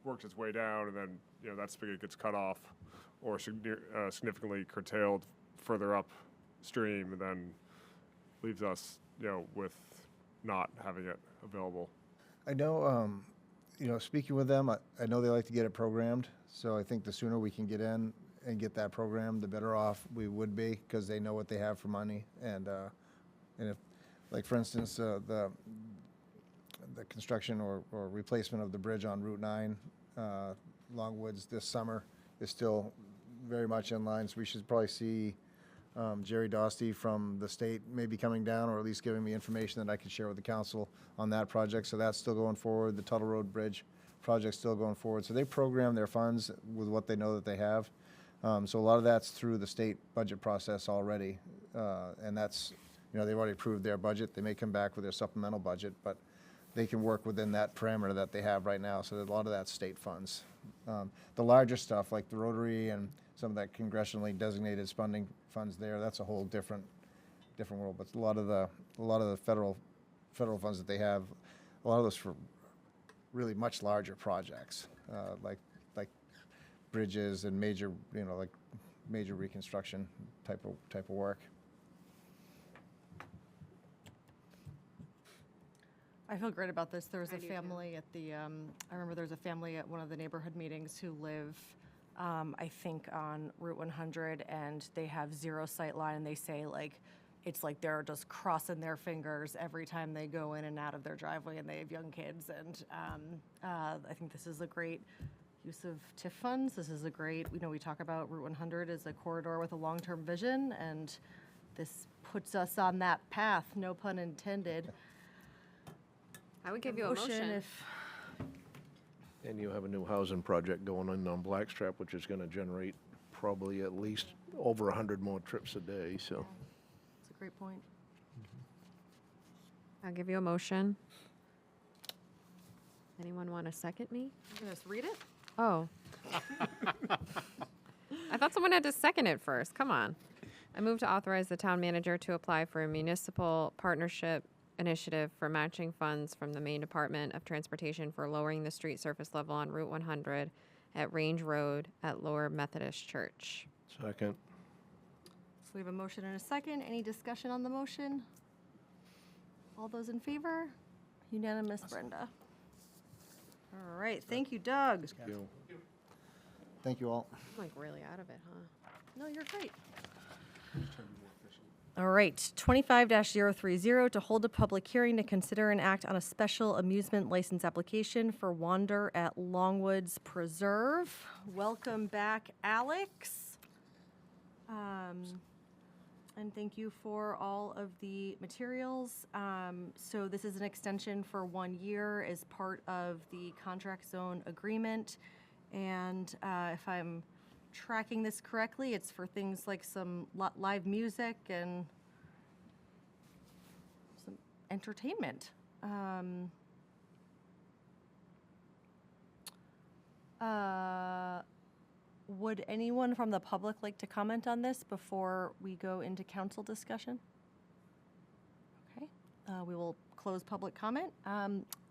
works its way down, and then, that spigot gets cut off or significantly curtailed further upstream, and then leaves us, with not having it available. I know, speaking with them, I know they like to get it programmed, so I think the sooner we can get in and get that programmed, the better off we would be, because they know what they have for money. And if, like, for instance, the construction or replacement of the bridge on Route 9, Longwoods this summer is still very much in line, so we should probably see Jerry Dostey from the state maybe coming down, or at least giving me information that I can share with the council on that project. So that's still going forward. The Tuttle Road Bridge project's still going forward. So they program their funds with what they know that they have. So a lot of that's through the state budget process already. And that's, they've already approved their budget. They may come back with their supplemental budget, but they can work within that parameter that they have right now. So a lot of that's state funds. The larger stuff, like the Rotary and some of that congressionally designated funding funds there, that's a whole different world. But a lot of the federal funds that they have, a lot of those for really much larger projects, like bridges and major, like major reconstruction type of work. I feel great about this. There was I a do too. family at the, I remember there was a family at one of the neighborhood meetings who live, I think, on Route 100, and they have zero sight line, and they say, like, it's like they're just crossing their fingers every time they go in and out of their driveway, and they have young kids. And I think this is a great use of TIF funds. This is a great, we talk about Route 100 as a corridor with a long-term vision, and this puts us on that path, no pun intended. I would give you a motion. And you have a new housing project going on Blackstrap, which is going to generate probably at least over 100 more trips a day, so. It's a great point. I'll give you a motion. Anyone want to second me? You can just read it. Oh. I thought someone had to second it first. Come on. I move to authorize the town manager to apply for a municipal partnership initiative for matching funds from the Maine Department of Transportation for lowering the street surface level on Route 100 at Range Road at Lower Methodist Church. Second. So we have a motion and a second. Any discussion on the motion? All those in favor? Unanimous, Brenda. All right, thank you, Doug. Thank you all. I'm like really out of it, huh? No, you're great. All right, 25-030 to hold a public hearing to consider and act on a special amusement license application for Wander at Longwoods Preserve. Welcome back, Alex. And thank you for all of the materials. So this is an extension for 1 year as part of the contract zone agreement. And if I'm tracking this correctly, it's for things like some live music and some entertainment. Would anyone from the public like to comment on this before we go into council discussion? Okay, we will close public comment.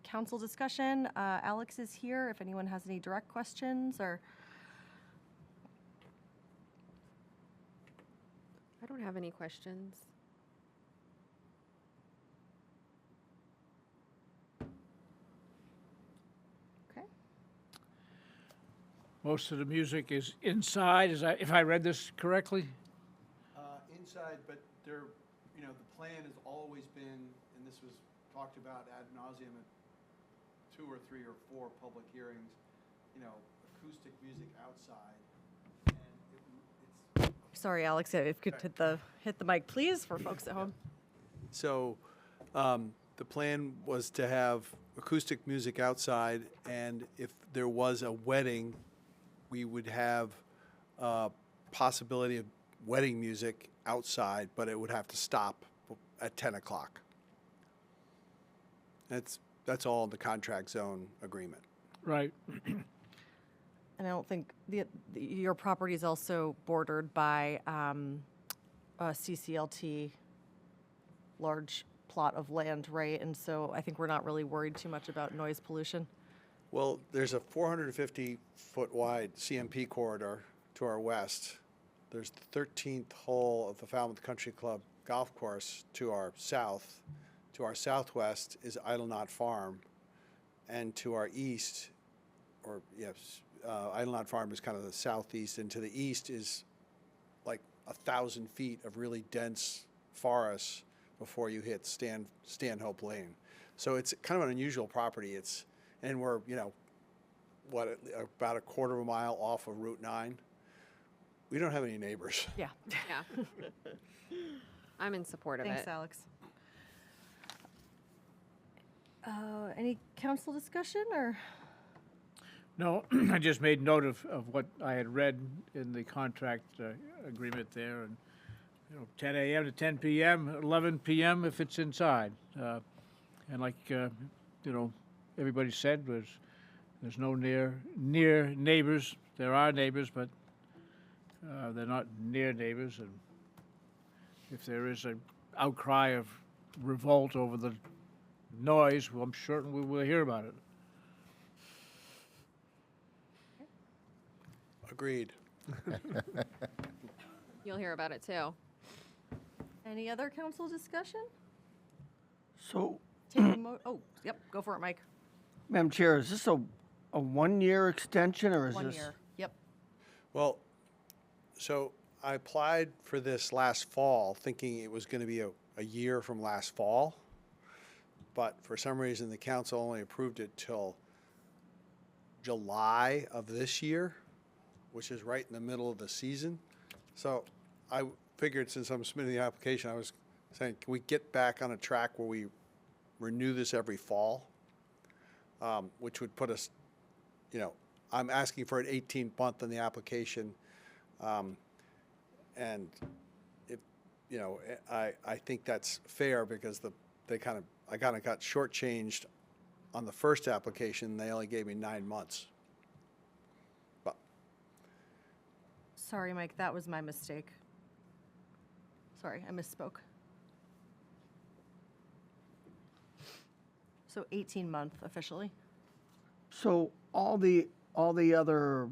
Council discussion, Alex is here if anyone has any direct questions or. I don't have any questions. Okay. Most of the music is inside, if I read this correctly? Inside, but there, the plan has always been, talked about ad nauseum at 2 or 3 or 4 public hearings, you know, acoustic music outside. And Sorry, Alex, if you could hit the mic, please, for folks at home. so the plan was to have acoustic music outside, and if there was a wedding, we would have possibility of wedding music outside, but it would have to stop at 10 o'clock. That's all in the contract zone agreement. Right. And I don't think your property is also bordered by a CCLT large plot of land, right? And so I think we're not really worried too much about noise pollution. Well, there's a 450-foot wide CMP corridor to our west. There's the 13th hole of the Falmouth Country Club golf course to our south. To our southwest is Idle Knot Farm. And to our east, or yes, Idle Knot Farm is kind of the southeast, and to the east is like 1,000 feet of really dense forest before you hit Stanhope Lane. So it's kind of an unusual property. And we're, you know, about a quarter of a mile off of Route 9. We don't have any neighbors. Yeah. Yeah. I'm in support of Thanks, it. Alex. Any council discussion or? No, I just made note of what I had read in the contract agreement there, and, you know, 10 a.m. to 10 p.m., 11 p.m. if it's inside. And like, you know, everybody said, there's no near neighbors. There are neighbors, but they're not near neighbors. And if there is an outcry of revolt over the noise, well, I'm certain we will hear about it. Agreed. You'll hear about it too. Any other council discussion? So, Oh, yep, go for it, Mike. Madam Chair, is this a 1-year extension, or is 1 this? year. Yep. Well, so I applied for this last fall thinking it was going to be a year from last fall. But for some reason, the council only approved it till July of this year, which is right in the middle of the season. So I figured since I'm submitting the application, I was saying, can we get back on a track where we renew this every fall? Which would put us, you know, I'm asking for an 18-month in the application. And if, you know, I think that's fair because I kind of got shortchanged on the first application. They only gave me 9 months. But Sorry, Mike, that was my mistake. Sorry, I misspoke. So 18-month officially. So all the other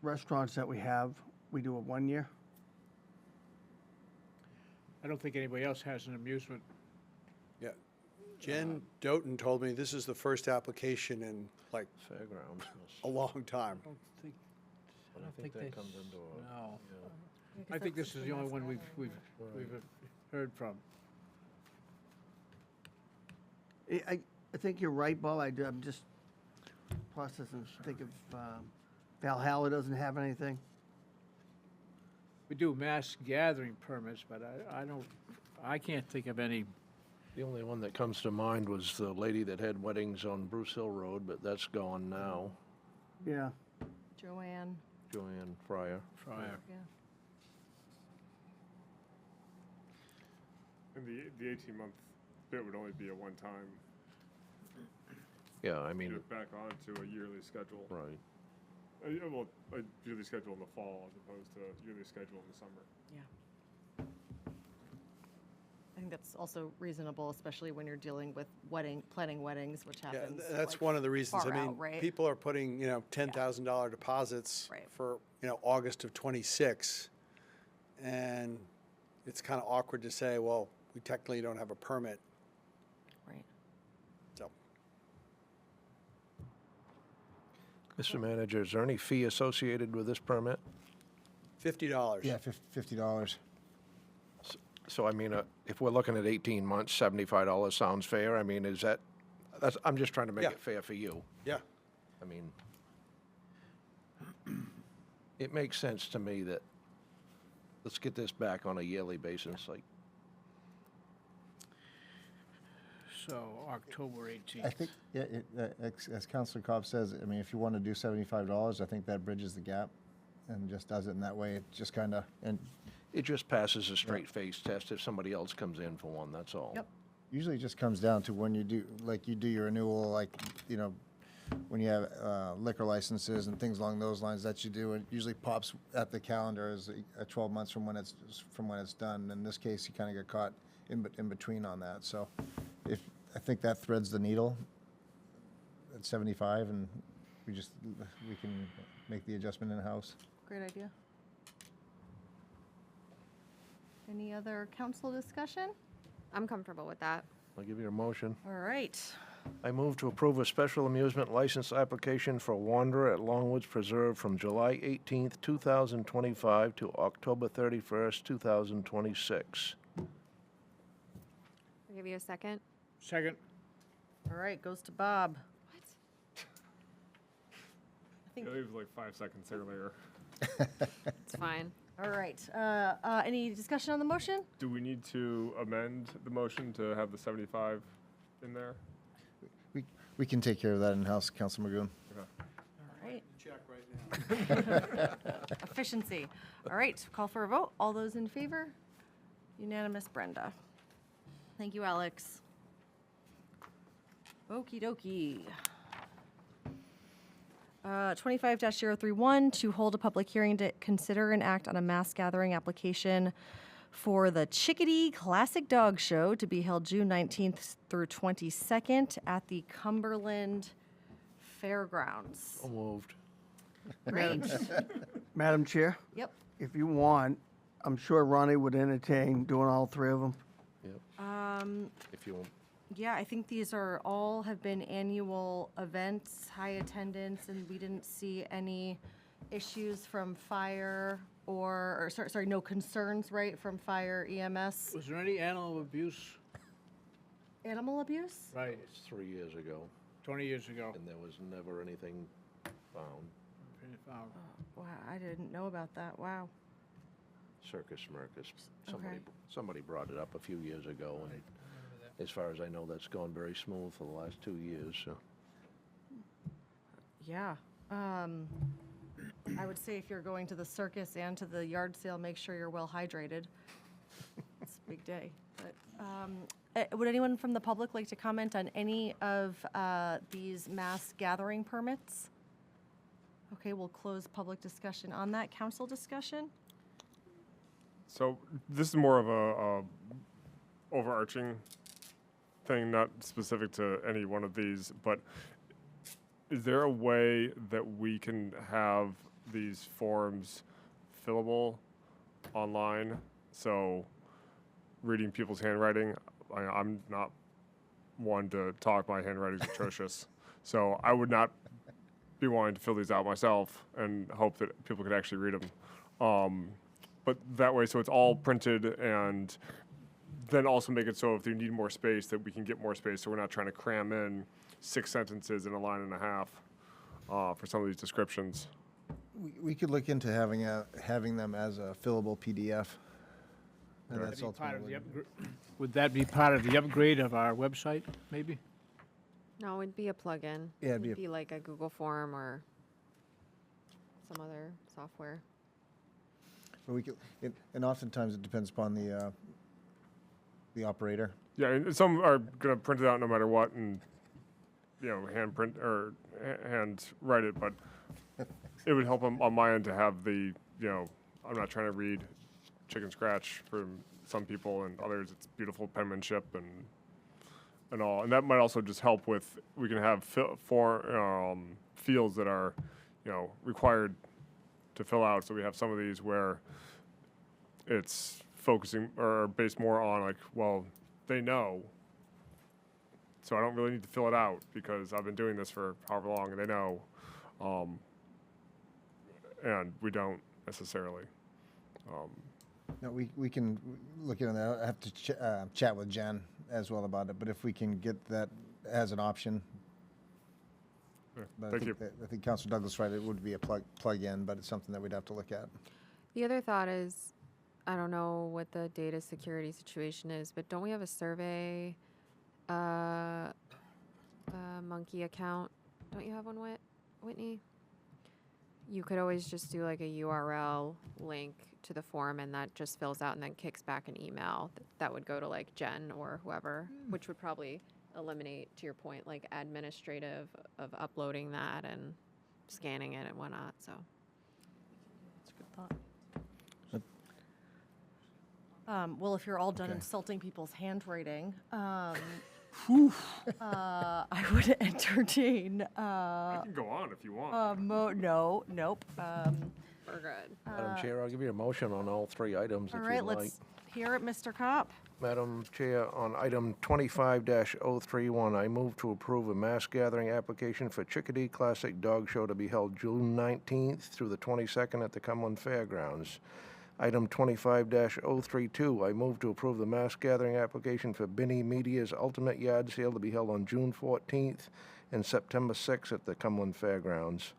restaurants that we have, we do a 1 year? I don't think anybody else has an amusement. yeah, Jen Doughton told me this is the first application in like Fairgrounds. a long time. I don't think, I think that comes into no. I think this is the only one we've heard from. I think you're right, Bo. I'm just processing, think of Valhalla doesn't have anything. We do mass gathering permits, but I can't think of any. The only one that comes to mind was the lady that had weddings on Bruce Hill Road, but that's gone now. Yeah. Joanne. Joanne Fryer. Fryer. Yeah. And the 18-month bit would only be a one-time, Yeah, I you mean, know, back onto a yearly schedule. right. Well, a yearly schedule in the fall as opposed to a yearly schedule in the summer. Yeah. I think that's also reasonable, especially when you're dealing with planning weddings, which Yeah, happens. that's like, one of the reasons. far I mean, out, right? people are putting, you know, $10,000 deposits Right. for, you know, August of '26. And it's kind of awkward to say, well, we technically don't have a permit. Right. So, Mr. Manager, is there any fee associated with this permit? $50. Yeah, $50. So I mean, if we're looking at 18 months, $75 sounds fair. I mean, I'm just trying to make Yeah. it fair for you. Yeah. I mean, it makes sense to me that, let's get this back on a yearly basis, like, So October 18th. I think, yeah, as Councilor Cobb says, I mean, if you want to do $75, I think that bridges the gap and just does it in that way. It just kind of, and it just passes a straight face test if somebody else comes in for one, that's all. Yep. usually it just comes down to when you do, like you do your renewal, like, you know, when you have liquor licenses and things along those lines that you do, it usually pops at the calendar as 12 months from when it's done. In this case, you kind of get caught in between on that. So I think that threads the needle at 75, and we can make the adjustment in-house. Great idea. Any other council discussion? I'm comfortable with that. I'll give you a motion. All right. I move to approve a special amusement license application for Wanderer at Longwoods Preserve from July 18th, 2025 to October 31st, 2026. I'll give you a second. Second. All right, goes to Bob. What? I think, Yeah, it was like 5 seconds earlier. It's fine. all right. Any discussion on the motion? Do we need to amend the motion to have the 75 in there? We can take care of that in-house, Council Magoon. Okay. All right. Check right now. Efficiency. All right, call for a vote. All those in favor? Unanimous, Brenda. Thank you, Alex. Okie dokie. 25-031, to hold a public hearing to consider and act on a mass gathering application for the Chickadee Classic Dog Show to be held June 19th through 22nd at the Cumberland Fairgrounds. So moved. Great. Madam Chair, Yep. if you want, I'm sure Ronnie would entertain doing all three of them. If you want. Yeah, I think these are all have been annual events, high attendance, and we didn't see any issues from fire or sorry, no concerns, right, from fire, EMS. Was there any animal abuse? Animal abuse? Right, It's 3 years ago, 20 years ago. and there was never anything found. Wow, I didn't know about that. Wow. Circus Smirkus. Okay. Somebody brought it up a few years ago, and as far as I know, that's gone very smooth for the last 2 years, so. Yeah. I would say if you're going to the circus and to the yard sale, make sure you're well hydrated. It's a big day. But would anyone from the public like to comment on any of these mass gathering permits? Okay, we'll close public discussion on that. Council discussion? So this is more of a overarching thing, not specific to any one of these, but is there a way that we can have these forms fillable online? So reading people's handwriting, I'm not one to talk, my handwriting's atrocious. So I would not be wanting to fill these out myself and hope that people could actually read them. But that way, so it's all printed, and then also make it so if you need more space, that we can get more space, so we're not trying to cram in 6 sentences in a line and a half for some of these descriptions. We could look into having them as a fillable PDF. And Would that's that be part of ultimately. the Would that be part of the upgrade of our website, maybe? No, it'd be a plugin. Yeah, it'd be a- be like a Google form or some other software. But we could, and oftentimes it depends upon the operator. Yeah, and some are going to print it out no matter what, and hand print or hand write it. But it would help on my end to have the I'm not trying to read chicken scratch from some people, and others it's beautiful penmanship and all. And that might also just help with we can have fields that are required to fill out. So we have some of these where it's focusing or based more on like, well, they know, so I don't really need to fill it out because I've been doing this for however long and they know, and we don't necessarily. No, we can look into that. I have to chat with Jen as well about it, but if we can get that as an option. But Thank you. I think Councilor Douglas right, it would be a plug-in, but it's something that we'd have to look at. The other thought is, I don't know what the data security situation is, but don't we have a survey, monkey account? Don't you have one, Whitney? You could always just do like a URL link to the form, and that just fills out and then kicks back an email that would go to like Jen or whoever, which would probably eliminate, to your point, like administrative of uploading that and scanning it and whatnot. So That's a good thought. Well, if you're all done Okay. insulting people's handwriting, I would entertain. I can go on if you want. Nope. we're good. Madam Chair, I'll give you a motion on all three items All if right, you'd like. let's hear it, Mr. Kopp. Madam Chair, on item 25-031, I move to approve a mass gathering application for Chickadee Classic Dog Show to be held June 19th through the 22nd at the Cumberland Fairgrounds. Item 25-032, I move to approve the mass gathering application for Binny Media's Ultimate Yard Sale to be held on June 14th and September 6th at the Cumberland Fairgrounds.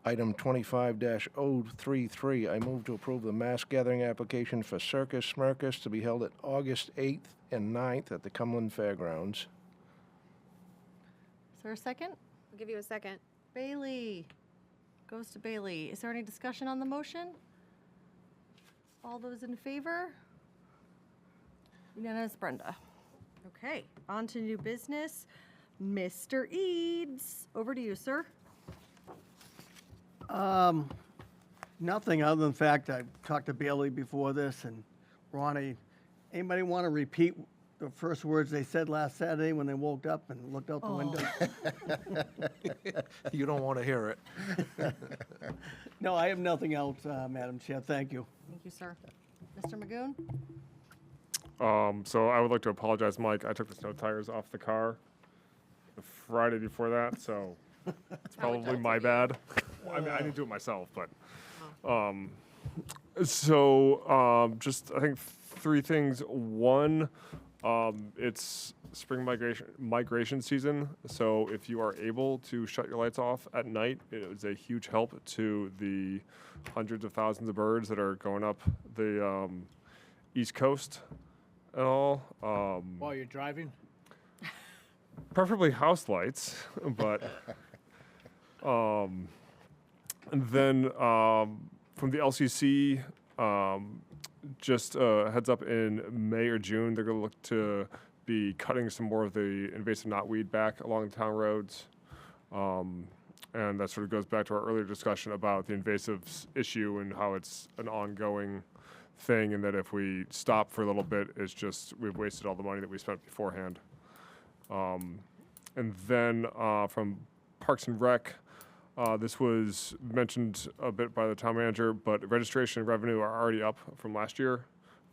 Item 25-033, I move to approve the mass gathering application for Circus Smirkus to be held at August 8th and 9th at the Cumberland Fairgrounds. Is there a second? I'll give you a second. Bailey. Goes to Bailey. Is there any discussion on the motion? All those in favor? Unanimous, Brenda. Okay, on to new business. Mr. Eads, over to you, sir. Nothing other than the fact I talked to Bailey before this, and Ronnie, anybody want to repeat the first words they said last Saturday when they woke up and looked out the window? You don't want to hear it. No, I have nothing else, Madam Chair. Thank you. Thank you, sir. Mr. Magoon? So I would like to apologize, Mike. I took the snow tires off the car the Friday before that, so it's probably my bad. I mean, I didn't do it myself, but just I think three things. One, it's spring migration season, so if you are able to shut your lights off at night, it is a huge help to the hundreds of thousands of birds that are going up the East Coast and all. While you're driving? Preferably house lights, but and then from the LCC, just heads up in May or June, they're going to look to be cutting some more of the invasive knotweed back along the town roads. And that sort of goes back to our earlier discussion about the invasives issue and how it's an ongoing thing, and that if we stop for a little bit, it's just we've wasted all the money that we spent beforehand. And then from Parks and Rec, this was mentioned a bit by the town manager, but registration and revenue are already up from last year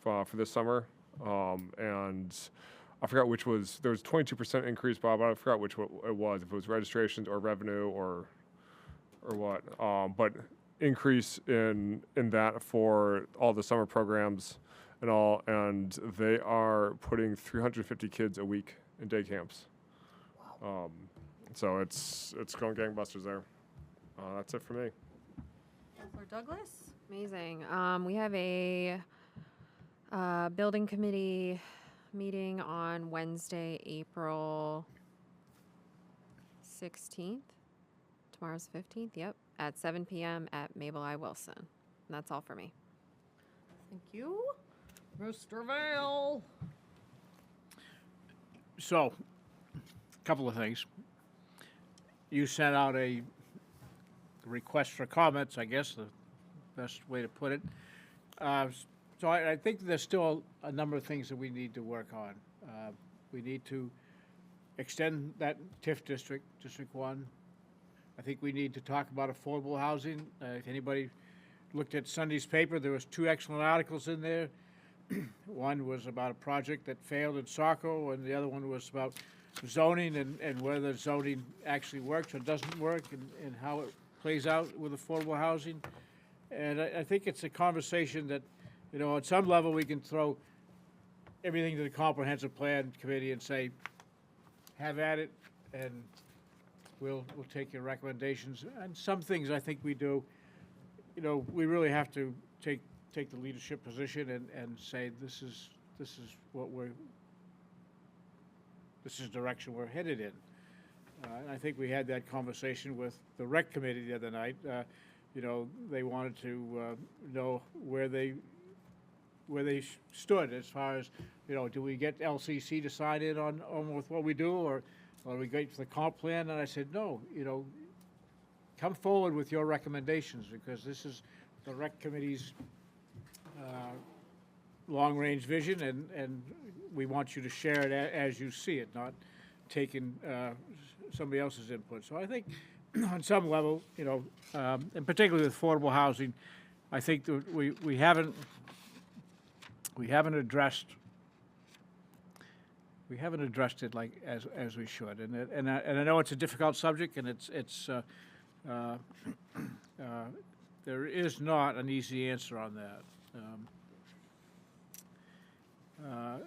for this summer. And I forgot which was, there was 22% increase, Bob, I forgot which it was, if it was registrations or revenue or what. But increase in that for all the summer programs and all, and they are putting 350 kids a week in day camps. Wow. So it's going gangbusters there. That's it for me. Councilor Douglas? Amazing. We have a building committee meeting on Wednesday, April 16th. Tomorrow's 15th, yep, at 7 p.m. at Mabel I. Wilson. And that's all for me. Thank you. Mr. Vale? So, a couple of things. You sent out a request for comments, I guess, the best way to put it. So I think there's still a number of things that we need to work on. We need to extend that TIF district, District 1. I think we need to talk about affordable housing. If anybody looked at Sunday's paper, there was 2 excellent articles in there. One was about a project that failed in Saco, and the other one was about zoning and whether zoning actually works or doesn't work, and how it plays out with affordable housing. And I think it's a conversation that You know, at some level, we can throw everything to the comprehensive plan committee and say, have at it, and we'll take your recommendations. And some things I think we do, you know, we really have to take the leadership position and say, this is what this is direction we're headed in. And I think we had that conversation with the rec committee the other night. You know, they wanted to know where they stood as far as, you know, do we get LCC to sign in on with what we do, or we wait for the comp plan? And I said, no, you know, come forward with your recommendations, because this is the rec committee's long-range vision, and we want you to share it as you see it, not taking somebody else's input. So I think on some level, you know, and particularly with affordable housing, I think that we haven't addressed it like as we should, and I know it's a difficult subject, and there is not an easy answer on that.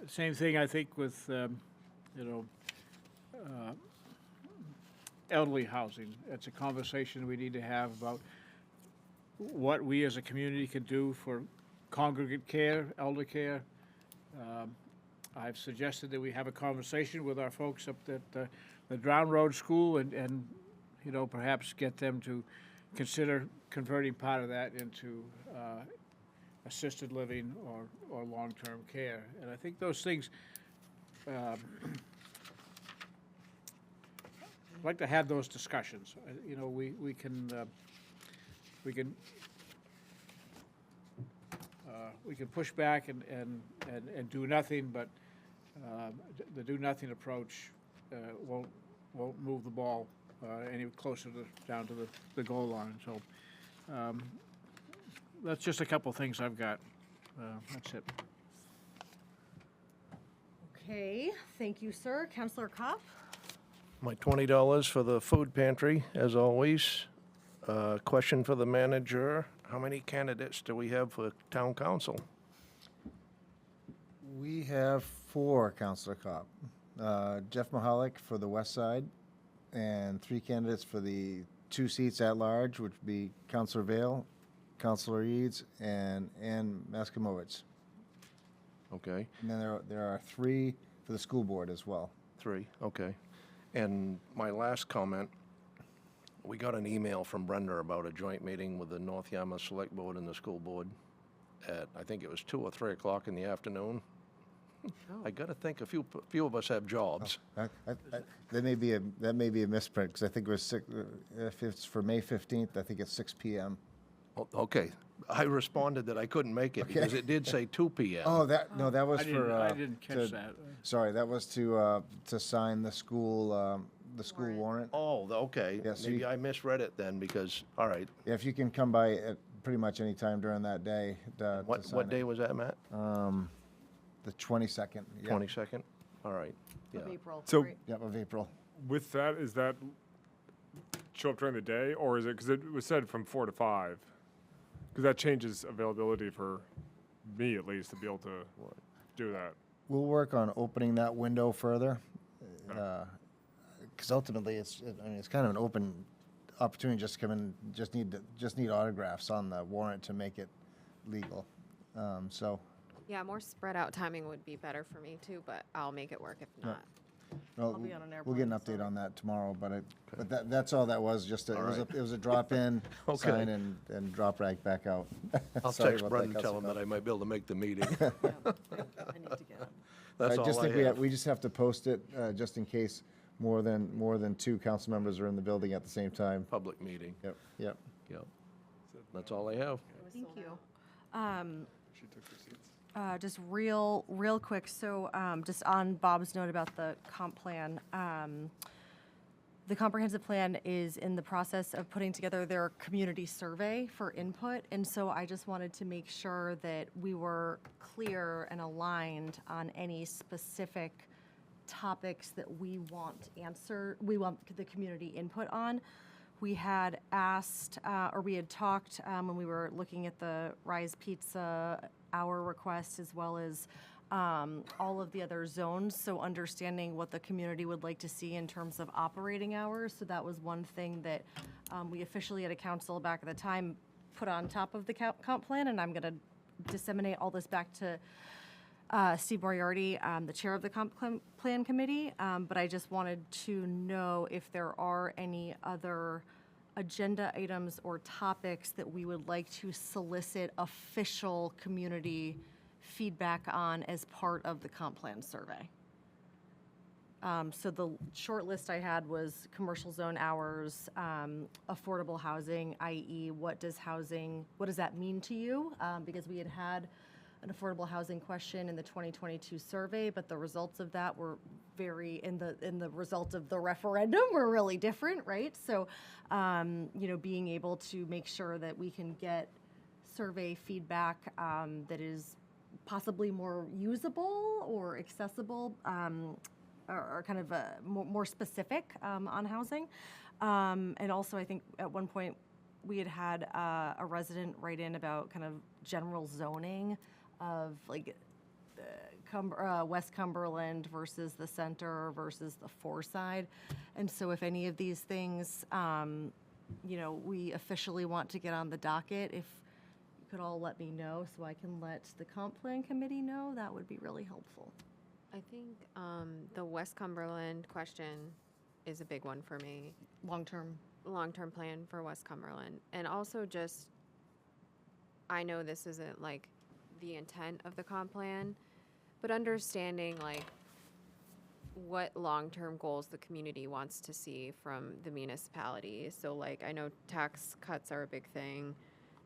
Same thing, I think, with you know, elderly housing. It's a conversation we need to have about what we as a community can do for congregate care, elder care. I've suggested that we have a conversation with our folks up at the Drown Road School and you know, perhaps get them to consider converting part of that into assisted living or long-term care. And I think those things, I'd like to have those discussions. You know, we can push back and do nothing, but the do nothing approach won't move the ball any closer down to the goal line. So that's just a couple things I've got. That's it. Okay, thank you, sir. Councillor Kopp? My $20 for the food pantry, as always. Question for the manager: how many candidates do we have for town council? We have 4, Councilor Kopp. Jeff Mahalik for the west side, and 3 candidates for the 2 seats at large, which would be Councilor Vale, Councilor Eads, and Ann Maskamowicz. Okay, And then there are 3 for the school board as well. 3, okay. And my last comment, we got an email from Brenda about a joint meeting with the North Yarmouth Select Board and the school board at, I think it was 2 or 3 o'clock in the afternoon. I got to think a few of us have jobs. That may be a misprint, because I think it was 6, if it's for May 15th, I think it's 6 p.m. Okay, I responded that I couldn't make it because it did say 2 p.m. Oh, that was for. I didn't catch that. Sorry, that was to sign the school warrant. Oh, okay. Yeah, so Maybe you- I misread it then because, all right. Yeah, if you can come by at pretty much any time during that day. To What sign day it. was that, Matt? The 22nd. Yeah. 22nd? All right, yeah. Of April. So- right? Yep, of April. With that, is that show up during the day, or is it, because it was said from 4 to 5? Because that changes availability for me, at least, to be able to do that. We'll work on opening that window further, because ultimately it's kind of an open opportunity. Just come in, just need autographs on the warrant to make it legal. So. Yeah, more spread out timing would be better for me too, but I'll make it work if not. No, I'll be on an we'll get an airplane, update so- on that tomorrow, but that's all that was, just it was a drop-in, Okay. sign and drop right back out. I'll Sorry text about Brendan, that, tell him Councilor that I might be able to make the meeting. Yeah, I need to get on. That's I just all I think have. we just have to post it, just in case more than 2 council members are in the building at the same time. Public meeting, Yep, yep. yep. That's all I have. Thank you. She took her seats. Just real quick, so just on Bob's note about the comp plan, the comprehensive plan is in the process of putting together their community survey for input, and so I just wanted to make sure that we were clear and aligned on any specific topics that we want the community input on. We had asked, or we had talked when we were looking at the Rise Pizza our request as well as all of the other zones. So understanding what the community would like to see in terms of operating hours. So that was one thing that we officially at a council back at the time put on top of the comp plan, and I'm going to disseminate all this back to Steve Moriarty, the chair of the comp plan committee. But I just wanted to know if there are any other agenda items or topics that we would like to solicit official community feedback on as part of the comp plan survey. So the short list I had was commercial zone hours, affordable housing, i.e. what does that mean to you? Because we had an affordable housing question in the 2022 survey, but the results of that were in the result of the referendum were really different, right? So, being able to make sure that we can get survey feedback that is possibly more usable or accessible, or kind of more specific on housing. And also, I think at one point we had a resident write in about kind of general zoning of like West Cumberland versus the center versus the Foreside. And so if any of these things, we officially want to get on the docket, if you could all let me know so I can let the comp plan committee know, that would be really helpful. I think the West Cumberland question is a big one for me. Long-term plan for West Cumberland. And also just, I know this isn't like the intent of the comp plan, but understanding like what long-term goals the community wants to see from the municipality. So like, I know tax cuts are a big thing,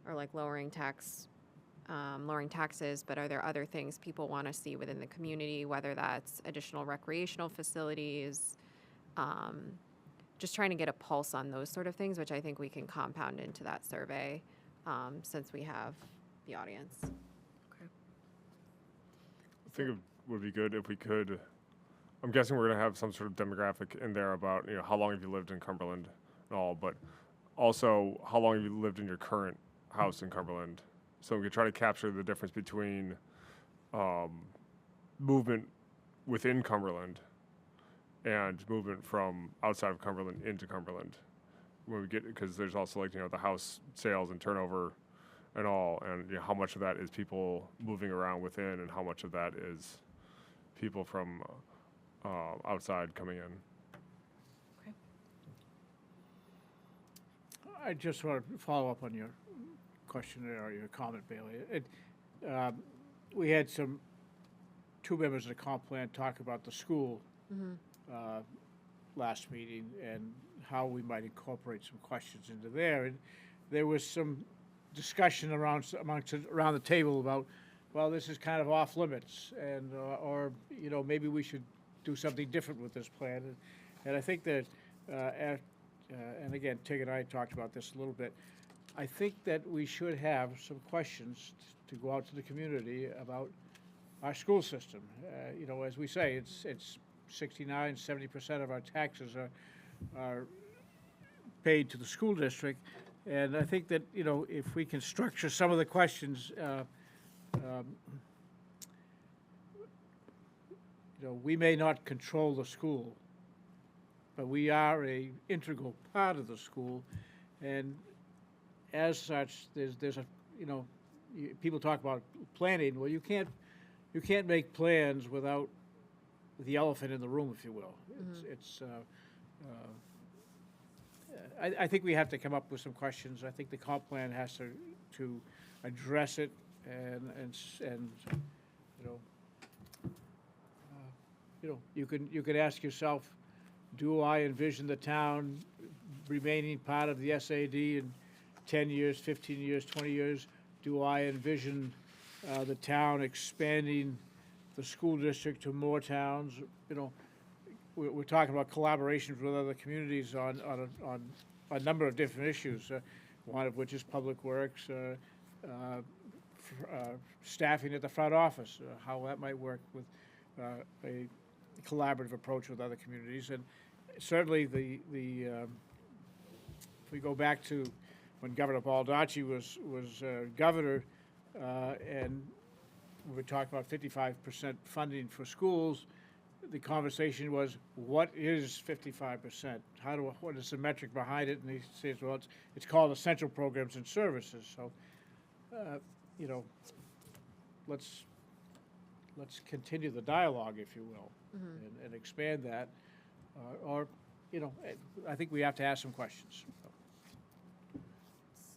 or like lowering taxes, but are there other things people want to see within the community, whether that's additional recreational facilities, just trying to get a pulse on those sort of things, which I think we can compound into that survey since we have the audience. I think it would be good if we could. I'm guessing we're going to have some sort of demographic in there about how long have you lived in Cumberland and all, but also how long have you lived in your current house in Cumberland. So we could try to capture the difference between movement within Cumberland and movement from outside of Cumberland into Cumberland. When we get, because there's also like the house sales and turnover and all, and how much of that is people moving around within, and how much of that is people from outside coming in. Okay. I just want to follow up on your question or your comment, Bailey. We had two members of the comp plan talk about the school last meeting and how we might incorporate some questions into there. And there was some discussion around the table about, well, this is kind of off limits, and or maybe we should do something different with this plan. And I think that, and again, Tig and I talked about this a little bit. I think that we should have some questions to go out to the community about our school system. As we say, it's 69, 70% of our taxes are paid to the school district. And I think that, if we can structure some of the questions, we may not control the school, but we are an integral part of the school. And as such, there's a, people talk about planning. Well, you can't make plans without the elephant in the room, if you will. I think we have to come up with some questions. I think the comp plan has to address it, and you can ask yourself, do I envision the town remaining part of the SAD in 10 years, 15 years, 20 years? Do I envision the town expanding the school district to more towns? We're talking about collaborations with other communities on a number of different issues, one of which is public works, staffing at the front office, how that might work with a collaborative approach with other communities. And certainly if we go back to when Governor Baldacci was governor, and when we talked about 55% funding for schools, the conversation was, what is 55%? What is the metric behind it? And he says, well, it's called essential programs and services. So, you know, let's continue the dialogue, if you will, and expand that. Or, you know, I think we have to ask some questions.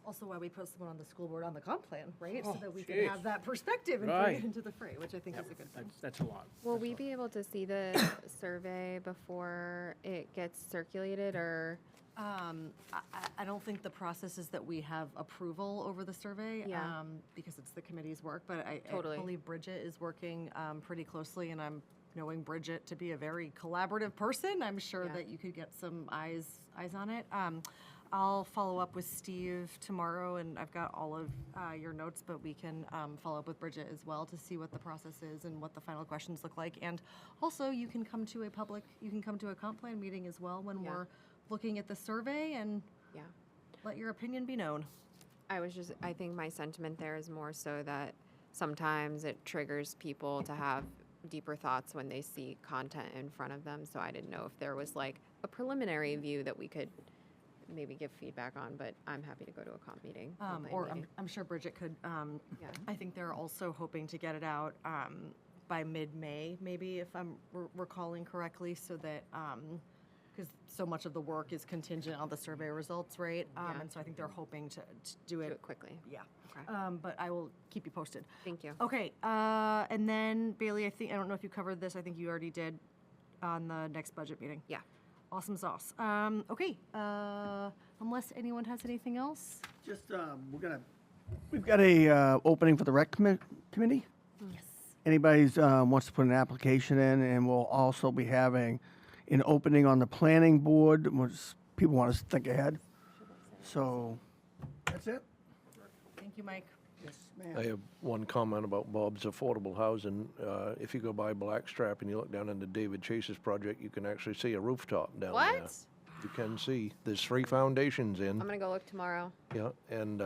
Also why we put someone on the school board on the comp plan, right? So Oh, that we can geez. have that perspective and bring Right. it into the fray, which I think is a good thing. That's a lot. Will we be able to see the survey before it gets circulated, or? I don't think the process is that we have approval over the survey, Yeah. because it's the committee's work, but I Totally. believe Bridget is working pretty closely, and I'm knowing Bridget to be a very collaborative person. I'm sure Yeah. that you could get some eyes on it. I'll follow up with Steve tomorrow, and I've got all of your notes, but we can follow up with Bridget as well to see what the process is and what the final questions look like. And also, you can come to a comp plan meeting as well when Yeah. we're looking at the survey and Yeah. let your opinion be known. I think my sentiment there is more so that sometimes it triggers people to have deeper thoughts when they see content in front of them. So I didn't know if there was like a preliminary view that we could maybe give feedback on, but I'm happy to go to a comp meeting. comp plan Or meeting. I'm sure Bridget could. Yeah. I think they're also hoping to get it out by mid-May, maybe, if I'm recalling correctly, so that, because so much of the work is contingent on the survey results, right? Yeah. And so I think they're hoping to do Do it. it quickly. Yeah. Okay. But I will keep you posted. Thank you. Okay, and then Bailey, I don't know if you covered this, I think you already did on the next budget meeting. Yeah. Awesome sauce. Okay, unless anyone has anything else? Just, we've got a opening for the rec committee. Yes. Anybody's wants to put an application in, and we'll also be having an opening on the planning board, which people want us to think ahead. So, that's it. Thank you, Mike. Yes, I ma'am. have one comment about Bob's affordable housing. If you go by Blackstrap and you look down into David Chase's project, you can actually see a rooftop down there. What? You can see. There's 3 foundations in. I'm gonna go look tomorrow. Yeah, and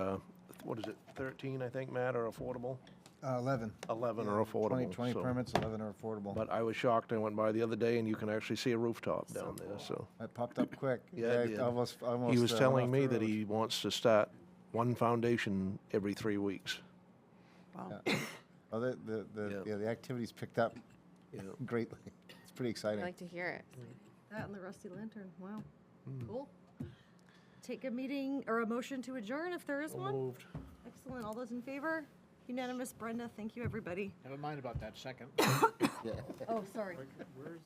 what is it, 13, I think, Matt, are affordable? 11. 11 are affordable. 20 so- permits, 11 are affordable. But I was shocked. I went by the other day and you can actually see a rooftop down there, so. It popped up quick. Yeah, it did. Almost, He was went telling off me the that road. he wants to start one foundation every 3 weeks. Oh, Yeah. the activity's picked up Yeah. greatly. It's pretty I exciting. like to hear it. That and the Rusty Lantern, wow. Cool. Take a meeting, or a motion to adjourn if there is one. Moved. Excellent, all those in favor? Unanimous, Brenda, thank you, everybody. Never mind about that second. Oh, sorry. Where's